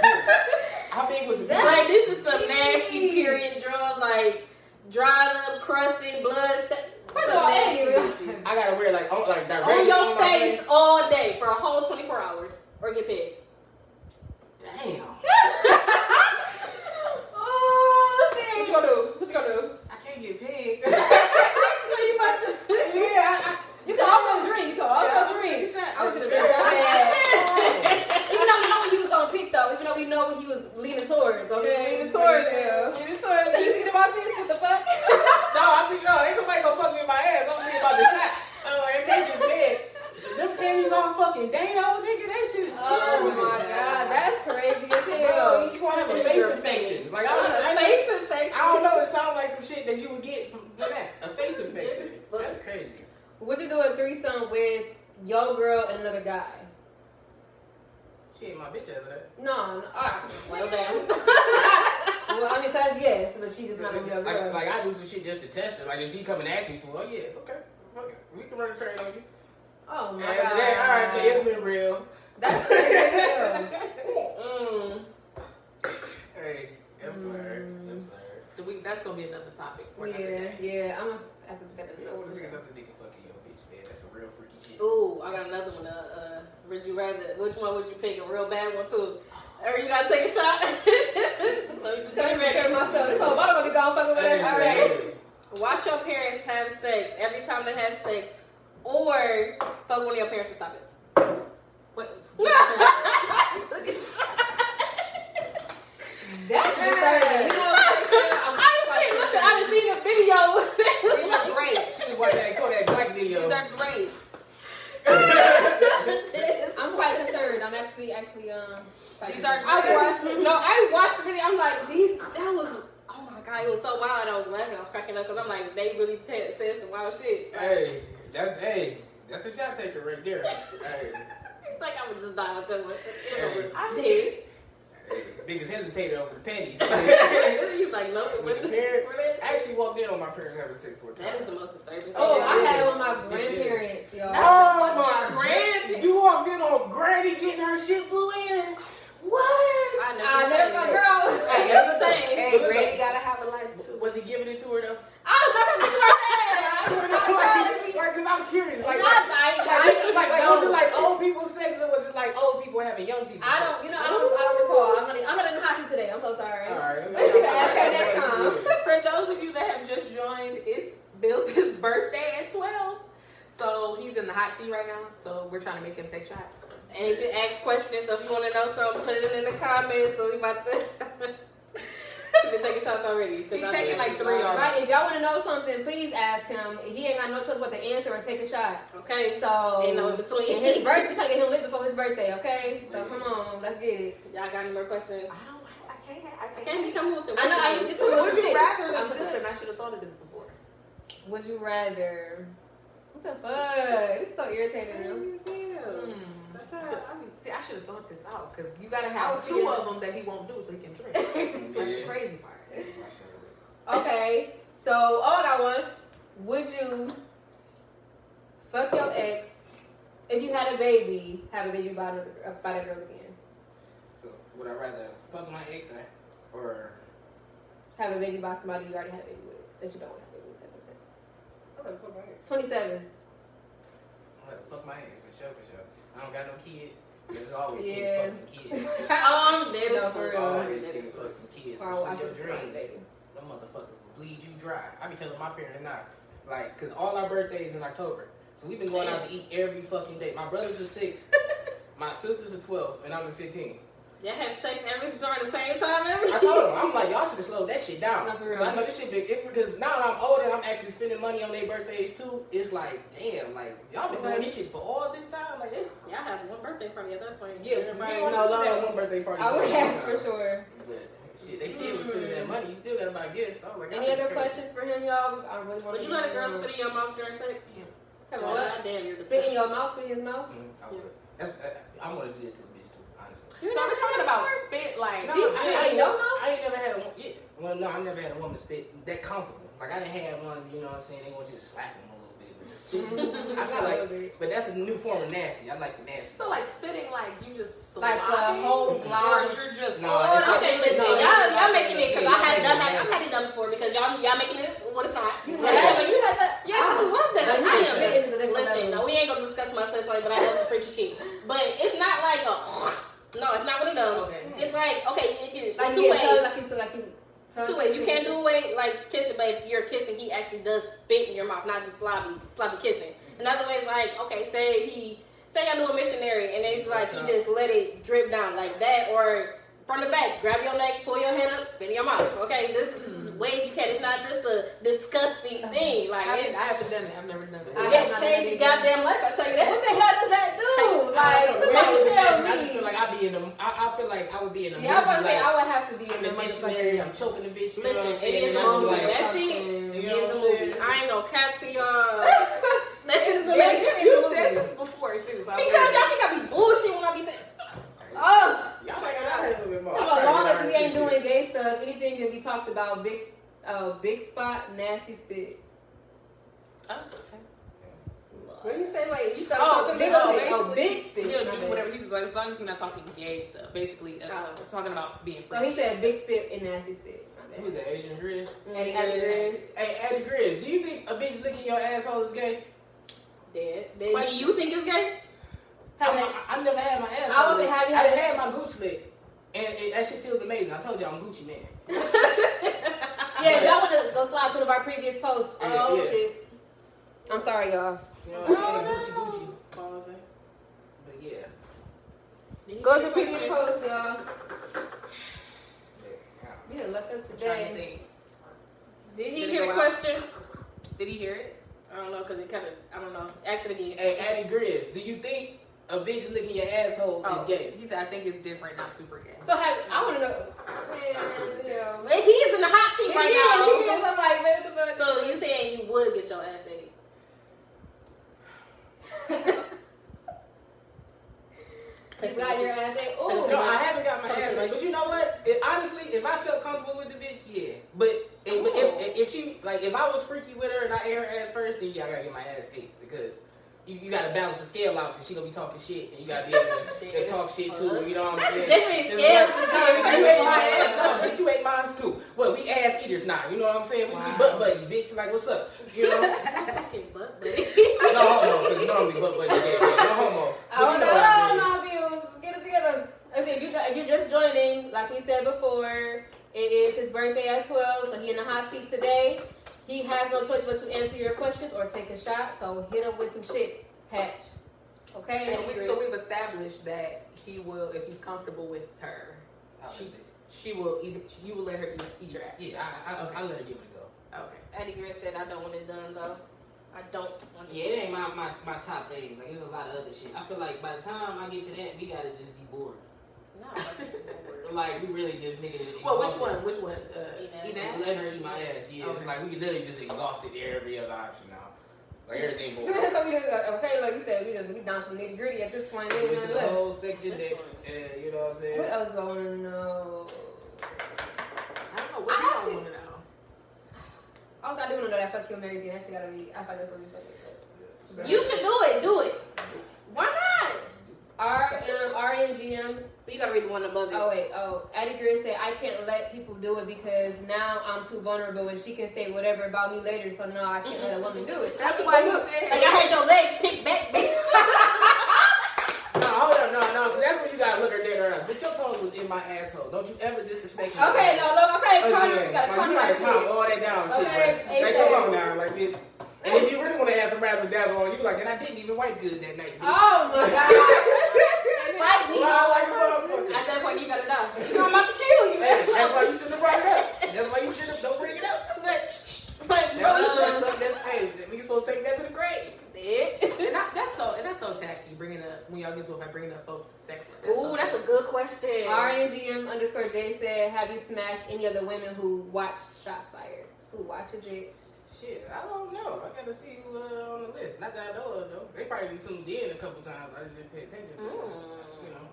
How big was the That's Like this is some nasty period drawers, like dried up, crusted, blood. First of all, anyway. I gotta wear like directly On your my face all day for a whole 24 hours or get pegged. Damn. Oh shit. What you gonna do? What you gonna do? I can't get paid. So you about to... Yeah, You can also drink. I was in the drink. Even though we know what he was gonna pick though, even though we know what he was leaning towards, okay? Leaning towards him. So you thinking about this? What the fuck? No, ain't nobody gonna fuck me in my ass. I'm thinking about the shot. If they just dead, them panties on fucking Dano, nigga, that shit is Oh terrible. my god, that's crazy as Bro, hell. you gonna have a face infection. Like Face infection. I don't know, it sounds like some shit that you would get from that. A face infection. That's crazy. Would you do a threesome with your girl and another guy? She ain't my bitch after that. No, alright. Well, damn. Well, I mean, so that's yes, but she just not gonna be your girl. Like I do some shit just to test her. Like if she come and ask me for, oh yeah, okay, we can run a train on you. Oh my And god. after that, all right, but it's been real. That's crazy as hell. Hey, I'm sorry. That's gonna be another topic. For another Yeah, day. yeah. I'm gonna have to better know. There's another nigga fucking your bitch, man. That's some real freaky shit. Ooh, I got another one. Would you rather? Which one would you pick? A real bad one too? Or you gotta take a shot? Tell me to myself. This whole bottle gonna be gone fucking with Hey, everybody. Watch your parents have sex every time they have sex, or fuck one of your parents and stop it. What? That's disturbing. You know what I'm saying? I didn't see the video. These are great. She was watching that Kodak Black video. These are great. I'm quite concerned. I'm actually quite These are concerned. I watched the video. I'm like, that was, oh my god, it was so wild. I was laughing. I was cracking up because I'm like, they really said some wild shit. Hey, that's a shot taker right there. Hey, It's like I would just die out there. Hey. I'm dead. niggas hesitated over the pennies. He's like, no, With the parents, I actually walked in on my parents having sex one time. that is the most disturbing thing. Oh, I Yeah. had it with my grandparents, y'all. Oh my Granny. You walked in on Granny getting her shit blew in. What? I never my girl. I never saying. Hey, Granny gotta have a life too. Was he giving it to her though? I was not gonna do that. I was not trying to be. Like, cause I'm curious. Like, I was it like old people sex or was it like old people having young people? I don't recall. I'm not in the hot seat today. I'm so sorry. All right. Okay, next time. For those of you that have just joined, it's Bill's birthday at 12. So he's in the hot seat right now. So we're trying to make him take shots. And you can ask questions, so if you want to know something, put it in the comments. So we about to keep it taking shots already. He's taking like 3 already. Right, if y'all want to know something, please ask him. He ain't got no choice but to answer or take a shot. Okay. So, ain't no in between. And his birthday, we trying to get him lit before his birthday, okay? So come on, let's get it. Y'all got any more questions? I Can't be coming with the I know, I weird used things. to- Would you rather is good, and I should have thought of this before. Would you rather? What the fuck? It's so irritating now. I should have thought this out because you gotta have Oh, 2 yeah. of them that he won't do so he can drink. That's the crazy part. Okay, so, I got one. Would you fuck your ex if you had a baby, have a baby by that girl again? So would I rather fuck my ex or Have a baby by somebody you already had a baby with, that you don't want to have a baby with, that makes sense. I'd rather fuck my ex? 27. I'd rather fuck my ex for sure. I don't got no kids. There's always Yeah. fucking kids. That is No, for real. Always That is fucking kids. Or I Pursue watch your it for dreams. baby. Them motherfuckers will bleed you dry. I be telling my parents now, like, cause all our birthdays in October, so we've been going out to eat every fucking day. My brother's a 6, my sister's a 12, and I'm a 15. Y'all have sex every during the same time every I told them, I'm like, y'all should have slowed that shit down. No, for real. 'Cause I know this shit big. Because now that I'm older and I'm actually spending money on their birthdays too, it's like, damn, like, y'all been doing this shit for all this time? Like, Y'all have one birthday party at that point. yeah, Everybody. we No, no, no. one birthday party. I would for a long have for time. sure. But shit, they still was spending that money. You still gotta buy gifts. I was like, Any other questions for him, y'all? I really want Would you let a girl spit in your mouth during sex? Have a Oh, what? goddamn, you're Spit in disgusting. your mouth, spit in his mouth? I would. I'm gonna do that to a bitch too, honestly. So we're talking about spit like. No, She spit in your mouth? I ain't never had a woman. Yeah. Well, no, I never had a woman spit that comfortable. Like I didn't have one. You know what I'm saying? They want you to slap them a little bit, but just spit. I feel like, but that's a new form of nasty. I like the nasty. So like spitting like you just Like a sloppy, whole or glass. you're just No, it's Okay, listen, No, y'all making it because yeah, I've yeah. had it done before because y'all making it what it's not. You had that? Yes, I love that. That's I nice. am. Spit is a different Listen, level. no, we ain't gonna discuss my sex life, but I know some freaky shit. But it's not like a. No, it's not one of those. Okay. It's like okay, Like two ways. like you. Two ways. You can't do it like kissing, but if you're kissing, he actually does spit in your mouth, not just sloppy kissing. Another way is like, okay, say y'all do a missionary, and then it's like he just let it drip down like that, or from the back, grab your neck, pull your head up, spit in your mouth. Okay, this is ways you can. It's not just a disgusting thing. Like I it, haven't done it. I've never done it. I it have changed your goddamn life. I tell you What that. the hell does that do? Like, I somebody tell I just feel me. like I'd be in them. I feel like I would be in a Yeah, I was about to say, like, I would have to be in I'm the a missionary. I'm motherfucking. choking the bitch. You know what I'm Listen, it saying? is a And I'm movie. like, That shit you know is what a I'm movie. saying? I ain't gonna cap to y'all. That shit is Yeah, amazing. You said this before too, so Because y'all think I be bullshit when I be saying, oh. Y'all might got out a little bit more. As long as we ain't doing gay stuff, anything can be talked about. Big spot, nasty spit. Oh, okay. What do you say? Wait, you started Oh, talking big big spit. spit. Oh, big spit. You My know, do bad. whatever you just like, as long as we're not talking gay stuff. Basically, talking about being So free. he said big spit and nasty spit. My Who's bad. that? Adrian Grizz? Eddie Grizz. Hey, Adrian Grizz, do you think a bitch licking your asshole is gay? Dead. Do you think it's gay? I never had my asshole. I would say, licked. have you I had had my gooch licked, and that shit feels amazing. I told you I'm Gucci man. Yeah, if y'all want to go slide to one of our previous posts. Oh, Yeah. shit. I'm sorry, y'all. You know what I'm saying? Gucci. Pausing. But yeah. Go to previous posts, y'all. Yeah. We done left up Trying to today. think. Did he Did it hear go the out? question? Did he hear it? I don't know, because it kind of, I don't know. Ask it again. Hey, Addy Grizz, do you think a bitch licking your asshole is gay? He said, I think it's different, not super gay. So I want to know. Yeah. But he is in the hot seat right now. He is. I'm like, man, what the fuck? So you saying you would get your ass ate? You got your ass ate. Ooh. No, I haven't got my ass ate. But you know what? Honestly, if I felt comfortable with the bitch, yeah. But if she, like, if I was freaky with her and I ate her ass first, then yeah, I gotta get my ass ate because you gotta balance the scale out because she gonna be talking shit and you gotta be able to talk shit too. You know what I'm That's saying? different It's scales. like, you ate my ass, no, bitch. You ate mine too. Well, we ass eaters now. You know what I'm saying? We be butt buddies, bitch. Like, what's up? You know? Fucking butt, buddy. No homo, because you know I'm be butt buddies. Yeah, no homo. But you know what I mean. No, views. Get it together. Okay, if you're just joining, like we said before, it is his birthday at 12, so he in the hot seat today. He has no choice but to answer your questions or take a shot. So hit him with some shit, Patch. Okay. And so we've established that he will, if he's comfortable with her, you will let her eat your ass. Yeah, I let her give it a go. Okay. Eddie Gray said, I don't want it done though. I don't want it Yeah, it ain't my top thing. Like, there's a lot of other shit. I feel like by the time I get to that, we gotta just be bored. No, I Like, we really just nigga. Well, which one? Eat ass. Let her eat my ass. Yeah, Okay. it's like we can literally just exhausted every other option now. Like everything So bored. we just, okay, like you said, we down some nitty gritty at this point. We Ain't went nothing to the left. whole sex index, and you know what I'm saying. What else do I want to know? I don't know. What I do actually- you want to know? Also, I do want to know that fuck you Mary thing. That shit gotta be. I thought that's what you said. You should do it. Do it. Why not? RNGM. But you gotta read the one above it. Oh wait. Oh, Addie Greer said I can't let people do it because now I'm too vulnerable and she can say whatever about me later. So no, I can't let a woman do it. That's why you said. Like I had your legs picked back, bitch. No, hold up, no, because that's when you gotta look her dead around. But your tongue was in my asshole. Don't you ever disrespect me. Okay, no, look, okay, Again, Connor, you gotta like, calm you that gotta calm shit. all that down, Okay, shit, bro. Like, ASAP. come on now, like this. And if you really want to have some razzle dazzle on you, like, and I didn't even wipe good that night. Bitch. Oh my god. Fight me. Smile like a motherfucker. At that point, you gotta know. You know I'm about to kill you. Hey, that's why you shouldn't have brought it up. That's why you shouldn't have. Don't bring it up. But That's hey, we supposed to take that to the grave. And that's so tacky. Bringing up when y'all get to it by bringing up folks' sex. Ooh, that's a good question. RNGM_J said, have you smashed any of the women who watched Shots Fired? Who watches it? Shit, I don't know. I gotta see who on the list. Not that I know of though. They probably tuned in a couple times. I just didn't pay attention. You know,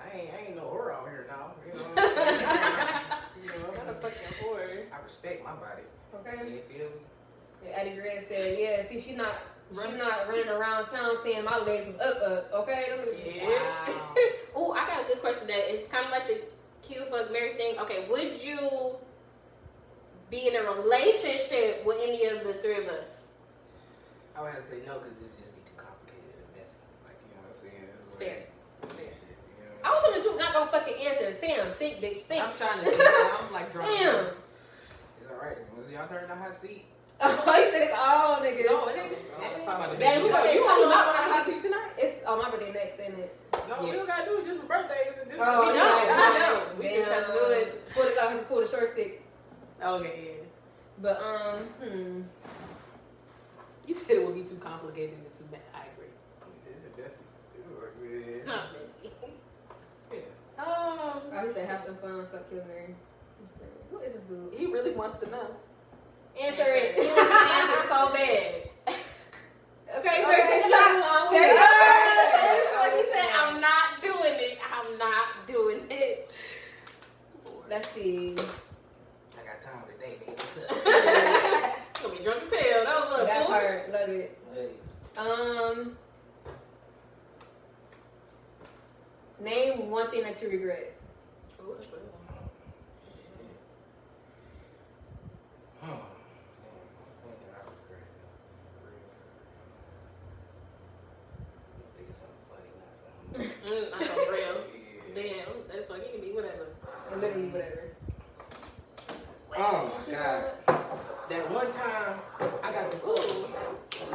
I ain't no whore out here now. You know, what I'm saying? You know, What a fucking whore. I respect my body. Okay. You feel me? Yeah, Addie Gray said, yeah, see, she's not running around town saying my legs was up, okay? Wow. Ooh, I got a good question that is kind of like the cute fuck Mary thing. Okay, would you be in a relationship with any of the three of us? I would have to say no because it would just be too complicated and messy. Like, you know what I'm saying? It's fair. Shit, you know? I was telling the truth, not gonna fucking answer. Sam, think, bitch, think. I'm trying to think. I'm like drunk. Damn. It's alright. Once y'all turn the hot seat. Oh, he said it's all niggas. No, it ain't. Damn, who said You want to my know what I see tonight? It's my birthday next, isn't it? No, we don't gotta do it just for birthdays. And this Oh, We yeah, don't. yeah. I know. We just have to do it. Have to pull the short stick. Okay, yeah. But You said it would be too complicated and too bad. I agree. That's it. Huh, Yeah. I would say have some fun, fuck you, Mary. Who is this dude? He really wants to know. Answer it. Answer so bad. Okay, Okay, Mary, there you go. What he said, I'm not doing it. I'm not doing it. Let's see. I got time today, nigga. What's up? Gonna be drunk as hell. That was That cool. part, love it. Hey. Name one thing that you regret. Ooh, that's a good one. Huh. That was great. I think it's something funny, not something. Not so real. Yeah. Damn, that's fucking. You can be whatever. Literally, whatever. Oh my god. That one time I got to fuck.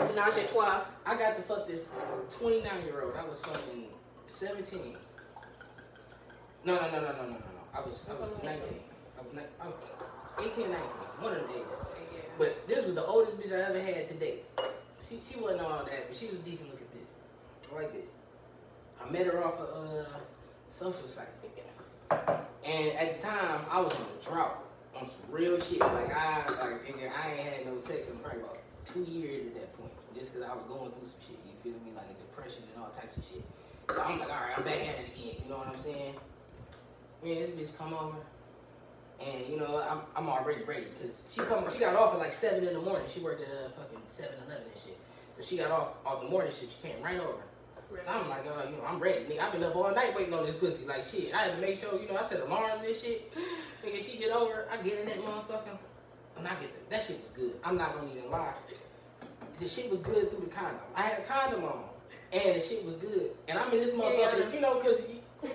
Menage a trois. I got to fuck this 29-year-old. I was fucking 17. No. I was 19. I was 18, 19. One of them ages. But this was the oldest bitch I ever had to date. She wasn't all that, but she was a decent looking bitch. I like it. I met her off a social site. And at the time, I was on a drought. On some real shit. I ain't had no sex in probably about 2 years at that point. Just because I was going through some shit. You feel me? Like a depression and all types of shit. So I'm like, alright, I'm back at it again. You know what I'm saying? Man, this bitch come over. And, you know, I'm already ready. Because she got off at like 7 in the morning. She worked at fucking 7-Eleven and shit. So she got off the morning shit. She came right over. So I'm like, you know, I'm ready. Nigga, I've been up all night waiting on this pussy. Like, shit, I had to make sure, you know, I set alarms and shit. Nigga, she get over, I get in that motherfucker, and I get that shit was good. I'm not gonna even lie. The shit was good through the condom. I had a condom on, and the shit was good. And I'm in this motherfucker, you know, because,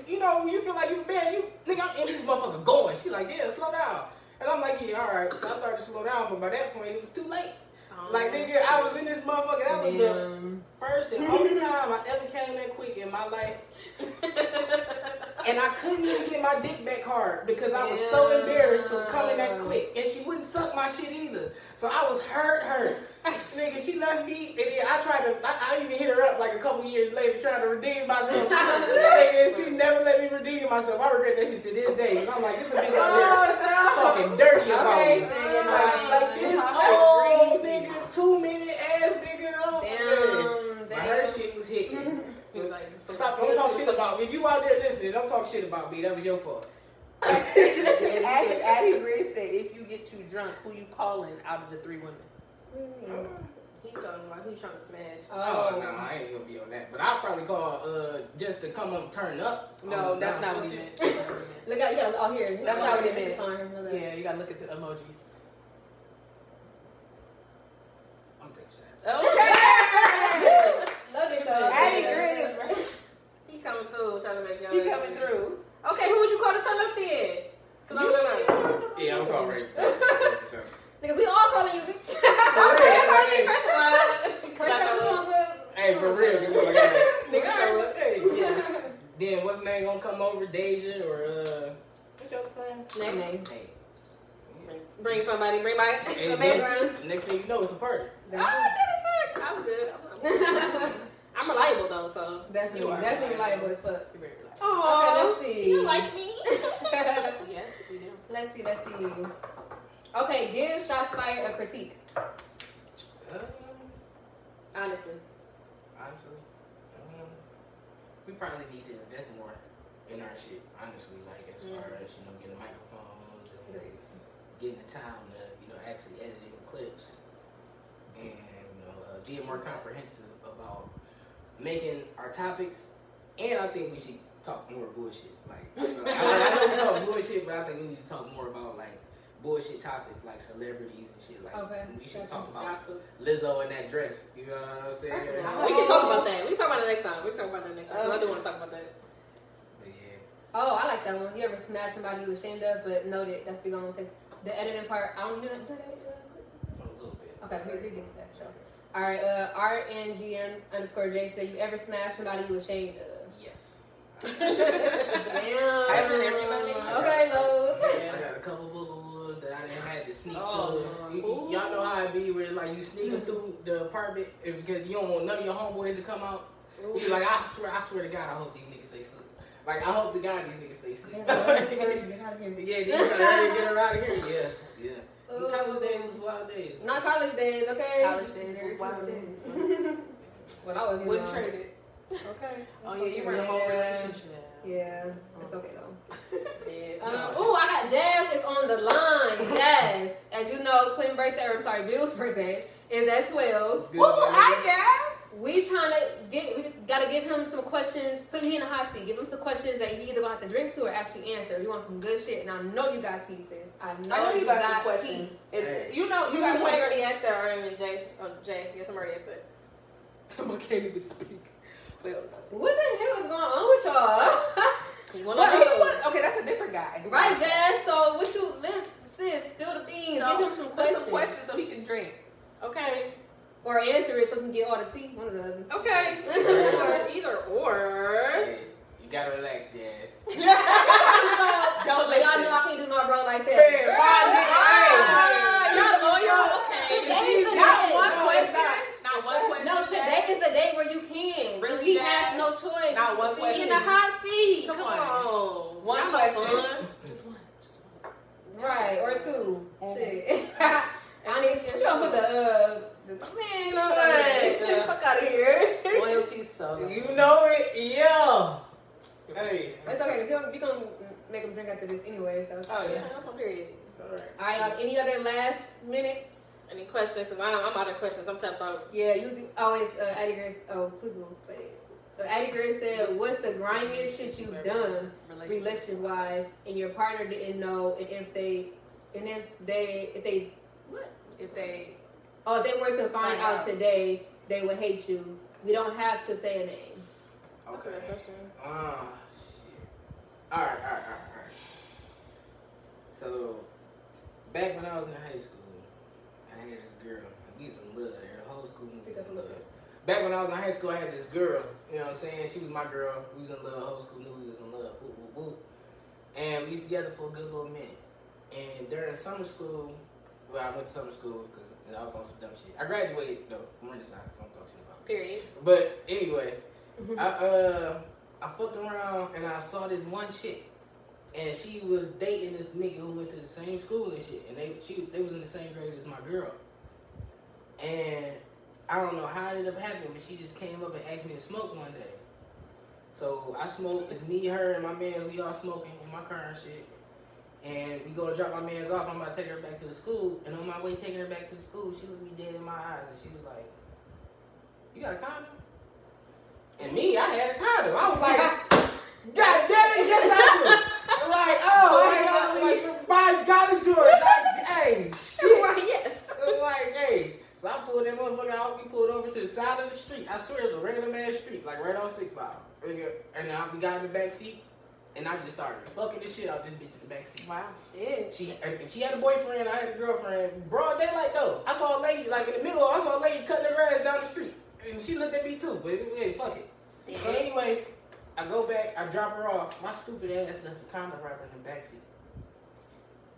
you know, you feel like you bad, nigga, I'm in this motherfucker going. She like, yeah, slow down. And I'm like, yeah, all right. So I started to slow down, but by that point, it was too late. Like, nigga, I was in this motherfucker. That was the first and only time I ever came that quick in my life. And I couldn't even get my dick back hard because I was so embarrassed from coming that quick. And she wouldn't suck my shit either. So I was hurt. Nigga, she left me, and then I even hit her up like a couple years later trying to redeem myself. And she never let me redeem myself. I regret that shit to this day. And I'm like, this a bitch out there talking dirty about me. Like this old nigga, 2-minute ass nigga. Oh, damn. Her shit was hitting. Stop, don't talk shit about me. If you out there listening, don't talk shit about me. That was your fault. Addie Gray said, if you get too drunk, who you calling out of the 3 women? He talking about who trying to smash. Oh, no, I ain't gonna be on that. But I'll probably call just to come up, turn up. No, that's not what he meant. Look out, you gotta, oh, here. That's not what he meant. Yeah, you gotta look at the emojis. I'm thinking shit. Okay. Love it though. Addie Grizz. He coming through, trying to make y'all. He coming through. Okay, who would you call to turn up then? Yeah, I'm calling right. Because we all calling you bitch. Hey, for real. Nigga, show up. Hey. Then what's name gonna come over? Deja or what's your friend? Name. Hey. Bring somebody, bring my Hey, bass. next thing you know, it's a party. Oh, that is fuck. I'm good. I'm reliable though, so. Definitely reliable as fuck. Oh, okay, let's see. You like me? Yes, we do. Let's see. Okay, give shots fired a critique. Honestly. We probably need to invest more in our shit, honestly, like as far as, getting microphones and getting the time to, actually editing clips and, being more comprehensive about making our topics. And I think we should talk more bullshit. Like, I know we talk bullshit, but I think we need to talk more about, like, bullshit topics, like celebrities and shit. Like, we should talk about Lizzo in that dress. You know what I'm saying? We can talk about that. We can talk about it next time. I do want to talk about that. But yeah. Oh, I like that one. You ever smash somebody you ashamed of, but know that that's going to take the editing part. I don't do that. A little bit. Okay, we get to that show. All right, RNGN_J said, you ever smash somebody you ashamed of? Yes. Damn. Hasn't everybody? Okay, Lowe's. I got a couple boogaboos that I didn't have to sneak through. Y'all know how it be where like you sneaking through the apartment because you don't want none of your homeboys to come out. You be like, I swear to God, I hope these niggas stay asleep. Like, I hope to God these niggas stay asleep. Get out of here. Yeah, these niggas get her out of here. Yeah. College days was wild days. Not college days, okay? College days was wild days. When I was, wouldn't trade it. Okay. Oh yeah, you were in a whole relationship. Yeah, it's okay though. Yeah. I got Jazz is on the line. Jazz, as you know, Bill's birthday is at 12. Hi, Jazz. We gotta give him some questions, put him in the hot seat, give him some questions that he either gonna have to drink to or actually answer. You want some good shit, and I know you got tea, sis. I know you got some questions. You got I questions. already asked that already, Jay. Oh, Jay, yes, I'm already asked that. I can't even speak. What the hell is going on with y'all? Okay, that's a different guy. Right, Jazz. So sis, spill the beans. So, give him some questions. So he can drink. Okay. Or answer it so he can get all the tea. One of the other. Okay. Either or. Hey, you gotta relax, Jazz. Don't let y'all know I can't do my bro like that. Y'all loyal. Okay. Not one question. No, today is the day where you can. Really, he Jazz? has no choice. Not one Be question. in the hot seat. Come on. One question. Just one. Right, or two. Shit. I need you gonna put the man, Fuck out of here. Loyalty, so You know it, yeah. Hey. it's okay. We gonna make him drink after this anyway. So. Oh yeah, that's on period. All right. Any other last minutes? Any questions? Cause I'm out of questions. I'm tapped out. Yeah, usually always Addie Grace. Addie Grace said, "What's the grimiest shit you've done, relationship wise, and your partner didn't know, and if they were to find out today, they would hate you. We don't have to say a name." That's a good question. Shit. All right. So, back when I was in high school, I had this girl. We was in love. The whole school knew we was in love. Back when I was in high school, I had this girl. You know what I'm saying? She was my girl. We was in love. The whole school knew we was in love. whoop. And we was together for a good little minute. And during summer school, well, I went to summer school because I was on some dumb shit. I graduated though from Renaissance, so I'm talking about. Period. But anyway, I fucked around and I saw this one chick, and she was dating this nigga who went to the same school and shit, and they was in the same grade as my girl. And I don't know how it ended up happening, but she just came up and asked me to smoke one day. So I smoked. It's me, her, and my mans. We all smoking in my car and shit. And we go to drop my mans off. I'm about to take her back to the school. And on my way taking her back to the school, she looked me dead in my eyes, and she was like, "You got a condom?" And me, I had a condom. I was like, "God damn it, yes I do." I'm like, oh, by golly George, like, hey, shit. Right, yes. I'm like, hey. So I pulled that motherfucker out. We pulled over to the side of the street. I swear it was a regular man street, like right on 6 Mile. And we got in the back seat, and I just started fucking the shit out this bitch in the back seat. Wow. Yeah. She had a boyfriend. I had a girlfriend. Broad daylight though. I saw a lady like in the middle. I saw a lady cutting her grass down the street, and she looked at me too. But hey, fuck it. Yeah. So anyway, I go back. I drop her off. My stupid ass left the condom wrapper in the back seat.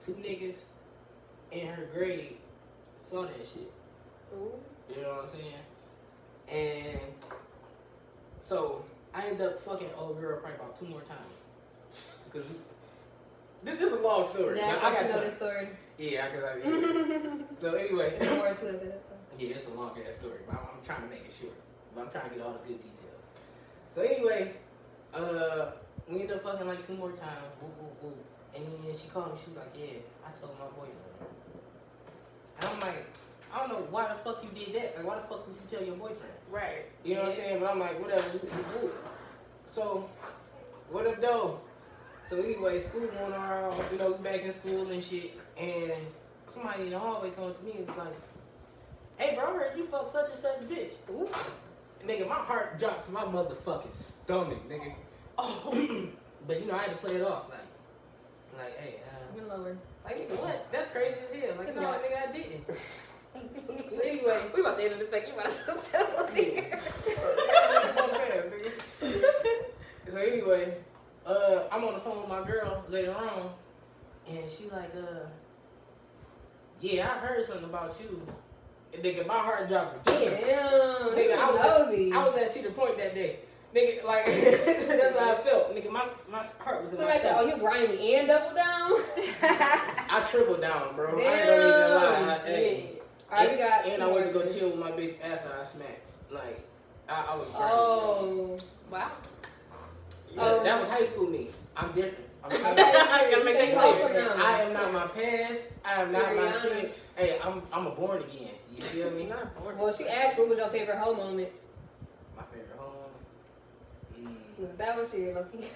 2 niggas in her grade saw that shit. Ooh. You know what I'm saying? And so I ended up fucking old girl probably about 2 more times. Because this is a long story. Yeah, I I got know this story. Yeah, yeah. So anyway. There's more to it. Yeah, it's a long ass story, but I'm trying to make it short. But I'm trying to get all the good details. So anyway, we ended up fucking like 2 more times. Whoop, whoop, whoop. And then she called me. She was like, "Yeah, I told my boyfriend." And I'm like, I don't know why the fuck you did that. Like, why the fuck would you tell your boyfriend? Right. You know what I'm saying? But I'm like, whatever. Whoop, whoop, whoop. So, what up, though? So anyway, school going on. You know, we back in school and shit. And somebody in the hallway comes to me and was like, "Hey, bro, I heard you fuck such and such a bitch." Ooh. Nigga, my heart dropped to my motherfucking stomach, nigga. Oh. But you know, I had to play it off, like, hey, Even lower. like, nigga, what? That's crazy as hell. Like, no, nigga, I didn't. So anyway, We about to end this second. You might as well tell me. So anyway, I'm on the phone with my girl later on, and she like, yeah, I heard something about you. And nigga, my heart dropped again. Damn, Nigga, I was at Cedar Point that day. Nigga, like, that's how I felt. Nigga, my heart was in my Somebody said, "Oh, you grimy and double down." I tripled down, bro. Damn. I ain't gonna even lie. Hey. Alright, we got and two I went to more. go chill with my bitch after I smacked. Like, I was grimy. Oh, Wow. But that was high school me. I'm different. I'm Gotta make that clear. I am not my past. I am not my Rihanna. sin. Hey, I'm a born again. You feel me? Not bored. well, she asked, "What was your favorite hoe moment?" My favorite home. Was that what she lucky?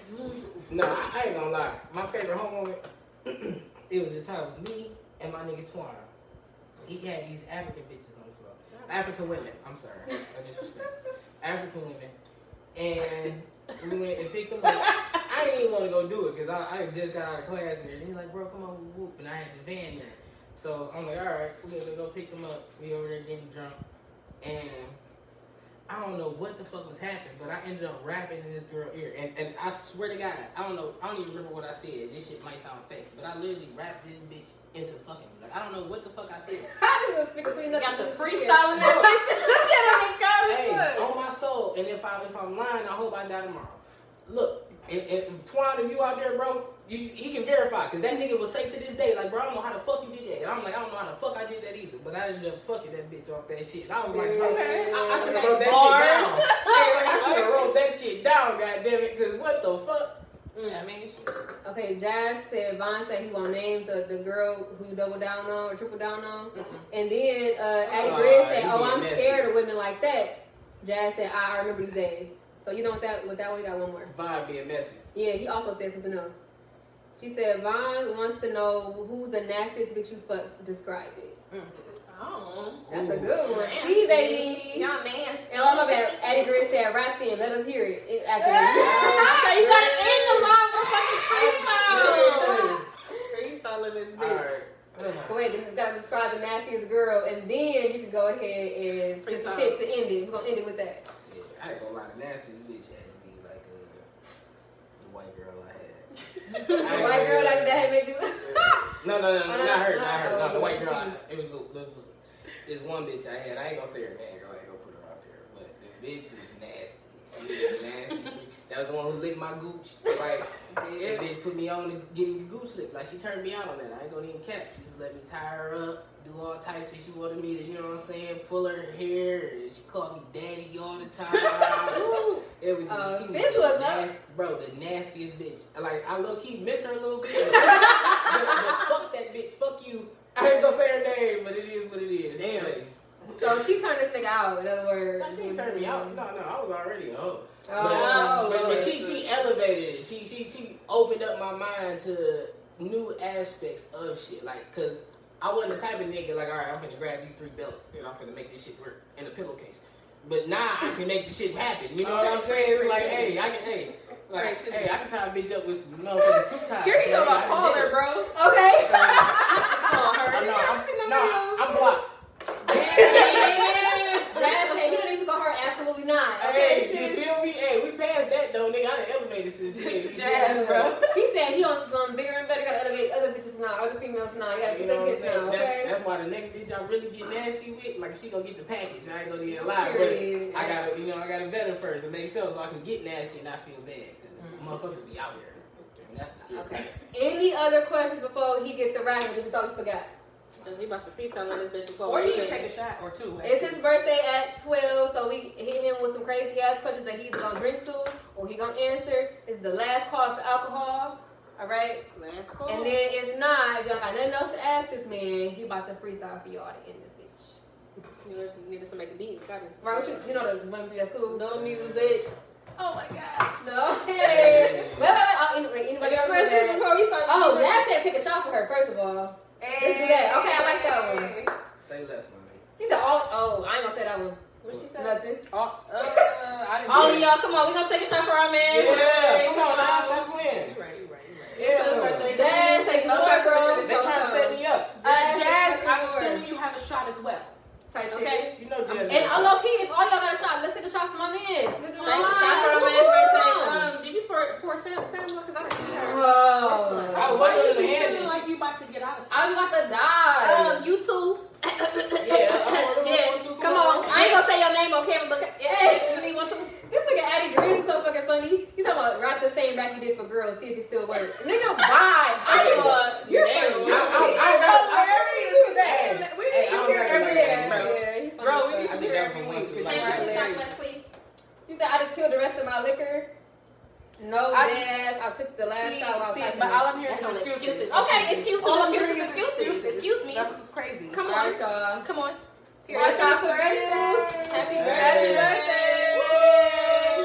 No, I ain't gonna lie. My favorite home moment. It was this time. It was me and my nigga Twan. He had these African bitches on the floor. African women. I'm sorry. I disrespect. African women. And we went and picked them up. I didn't even want to go do it because I just got out of class and he's like, "Bro, come on, whoop, whoop." And I had the van there. So I'm like, all right, we're gonna go pick them up. We over there getting drunk. And I don't know what the fuck was happening, but I ended up rapping in this girl's ear. And I swear to God, I don't even remember what I said. This shit might sound fake, but I literally rapped this bitch into fucking me. Like, I don't know what the fuck I said. How did you speak of You got the nothing? freestyling that Hey, bitch. on my soul, and if I'm lying, I hope I die tomorrow. Look, if Twan, if you out there, bro, he can verify, because that nigga will say to this day, like, bro, I don't know how the fuck you did that. And I'm like, I don't know how the fuck I did that either, but I ended up fucking that bitch off that shit. And I was like, bro, I should have wrote that shit down. Hey, like, I should have wrote that shit down, goddammit, because what the fuck? I mean, Okay, Jazz said, Vaughn said he want names of the girl who you double down on or triple down on. And then Addie Grizz said, "Oh, I'm scared of women like that." Jazz said, "I remember these days." So you know with that one, we got one more. Vibe being messy. Yeah, he also said something else. She said, Vaughn wants to know who's the nastiest bitch you fucked. Describe it. Oh. That's a good one. Nasty. See, baby. Y'all nasty. And all of that, Addie Grizz said, "Rap in. Let us hear it." After Okay, you gotta end the long freestyle. Freestyle this All bitch. right. Go ahead, you gotta describe the nastiest girl, and then you can go ahead and spit some shit to end it. We're gonna end it with that. Yeah, I ain't gonna lie, the nastiest bitch had to be like the white girl I had. The white girl like that made you. No, not her. No, the white girl. Oh, It was this one bitch I had. I ain't gonna say her name, girl. I ain't gonna put her out there. But the bitch was nasty. She was nasty. That was the one who licked my gooch. Like, that bitch put me on to get me the gooch licked. Like, she turned me out on that. I ain't gonna even cap. She just let me tie her up, do all types of shit. She wanted me to, you know what I'm saying, pull her hair. And she called me daddy all the time. It was this was nasty, bro, the nastiest bitch. Like, I low key miss her a little bit. But fuck that bitch. Fuck you. I ain't gonna say her name, but it is what it is. Damn. Hey. So she turned this nigga out, in other words. No, she didn't turn me out. No, I was already a hoe. Oh, But she elevated it. She opened up my mind to new aspects of shit. Like, cause I wasn't the type of nigga like, all right, I'm finna grab these 3 belts and I'm finna make this shit work in a pillowcase. But now I can make the shit happen. You know what I'm saying? It's like, hey, I can tie a bitch up with some motherfucking suit ties. You're talking about caller, bro. Okay. Call her. I'm blocked. Jazz, hey, you don't need to call her. Absolutely not. Hey, Okay, you feel me? Hey, we passed that though, nigga. I done elevated since then. Jazz, bro. He said he wants something bigger and better. Gotta elevate other bitches now, other females now. You gotta You get know that what I'm bitch now, saying? okay? That's why the next bitch I really get nasty with, like she gonna get the package. I ain't gonna get a lie, but Period. I gotta vet her first and make sure so I can get nasty and not feel bad. Cause motherfuckers be out here. And that's the scary Okay. Any other questions before he get the rapping that we thought we forgot? Cause he about to freestyle on this bitch before. Or you we can take a shot or two. It's his birthday at 12, so we hit him with some crazy ass questions that he either gonna drink to or he gonna answer. It's the last call for alcohol. Alright? Last call. And then if not, if y'all got nothing else to ask this man, he about to freestyle for y'all to end this bitch. You need us to make a beat. Got it. Right, you know the one at school? No music. Oh my god. No. Hey. Wait. Anybody else? Questions before we start. Oh, Jazz said take a shot for her, first of all. Let's do that. Okay, I like that one. Say less, my nigga. She said, oh, I ain't gonna say that one. What she said? Nothing. I didn't All of y'all, come on. We gonna take a shot for our man. Yeah, come on now, stop playing. You right. Yeah, Jazz, take no shots for they trying to set me up. Jazz, I'm assuming you have a shot as well. Type shit. Okay. You know, Jazz. And low key, if all y'all got a shot, let's take a shot for my man. Shot for our man's birthday. Did you pour Sam? Because I didn't see her. Oh. I was Why wondering you the be hand. feeling like you about to get out of I'm about to die. You too. Yeah. Come on. I ain't gonna say your name on camera, but you need one too. This nigga Addy Green is so fucking funny. He's talking about wrap the same rack you did for girls, see if it still works. Nigga, bye. You're funny. We need you here every day, bro. Yeah, Bro, we need I you think here that was every from week. once in a Can you lifetime. give me a shot glass, please? He said, I just killed the rest of my liquor. No, dead ass. I took the last shot while I was typing but it. all I'm hearing That's is all excuses. Okay, excuses. All I'm hearing is Excuses. Excuse me. That's what's crazy. Come All on. right, y'all. Come on. One shot for views. Happy Happy birthday.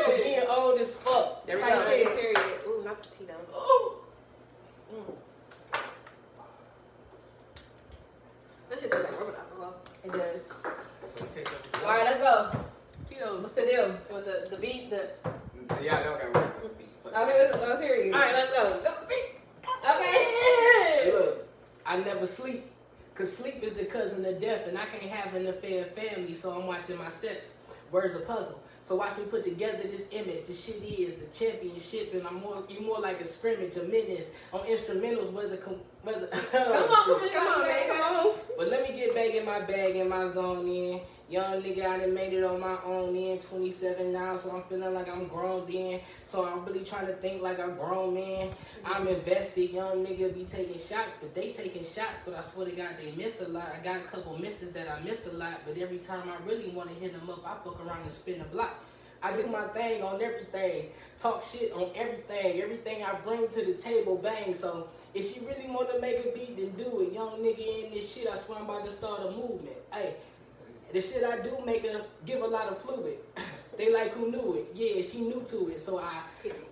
birthday. Being old as fuck. There we Type go. shit. Period. Ooh, not the Tito's. That shit tastes like rubbing alcohol. It does. So take up. All right, let's go. Tito's. What's the deal? With the beat, Yeah, I don't got work. Okay, let's go. Period. All right, let's go. Go beat. Okay. Look, I never sleep. Cause sleep is the cousin of death, and I can't have an affair family, so I'm watching my steps. Words a puzzle. So watch me put together this image. This shit is a championship, and you more like a scrimmage, a menace on instrumentals, whether. Come on, man. Come on. But let me get back in my bag, in my zone, in. Young nigga, I done made it on my own, in. 27 now, so I'm feeling like I'm grown, then. So I'm really trying to think like I'm grown, man. I'm invested, young nigga be taking shots, but they taking shots, but I swear to God, they miss a lot. I got a couple misses that I miss a lot, but every time I really want to hit them up, I fuck around and spin a block. I do my thing on everything, talk shit on everything I bring to the table, bang. So if she really want to make a beat, then do it. Young nigga in this shit, I swear I'm about to start a movement. Hey, the shit I do make her give a lot of fluid. They like, who knew it? Yeah, she new to it. So I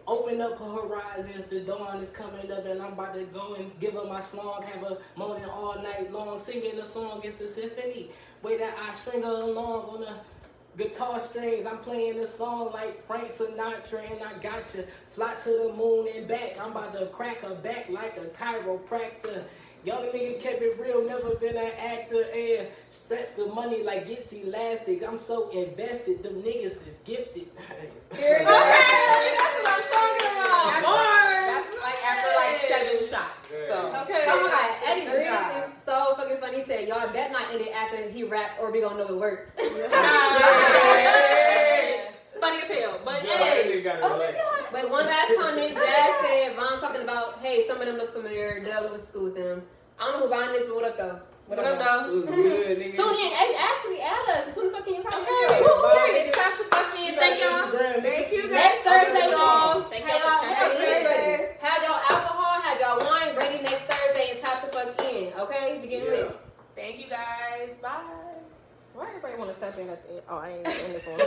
open up her horizons, the dawn is coming up, and I'm about to go and give her my slong, have her moaning all night long, singing a song, it's a symphony. Way that I string her along on the guitar strings, I'm playing a song like Frank Sinatra, and I got you. Fly to the moon and back, I'm about to crack her back like a chiropractor. Young nigga kept it real, never been an actor, and stretch the money like it's elastic. I'm so invested, them niggas is gifted. Period. Okay, that's what I'm talking about. That's like after like he said, y'all bet not end it after he rapped or we gonna know it worked. Funny as hell. But Yeah, hey. Wait, one last comment. Jazz said, Von talking about, hey, some of them look familiar. Doug went to school with them. I don't know who Von is, but what up, though? What up, though? It was good, nigga. Tune in. Hey, actually, add us. Tune the fuck in your comments. Okay. It's time to fucking thank y'all. Thank you guys. Next Thursday, y'all. Thank Have y'all for y'all tuning in. have y'all alcohol, have y'all wine ready next Thursday and tap the fuck in. Okay? Begin with. Thank you guys. Bye. Why everybody want to tap in at the end? Oh, I ain't in this one.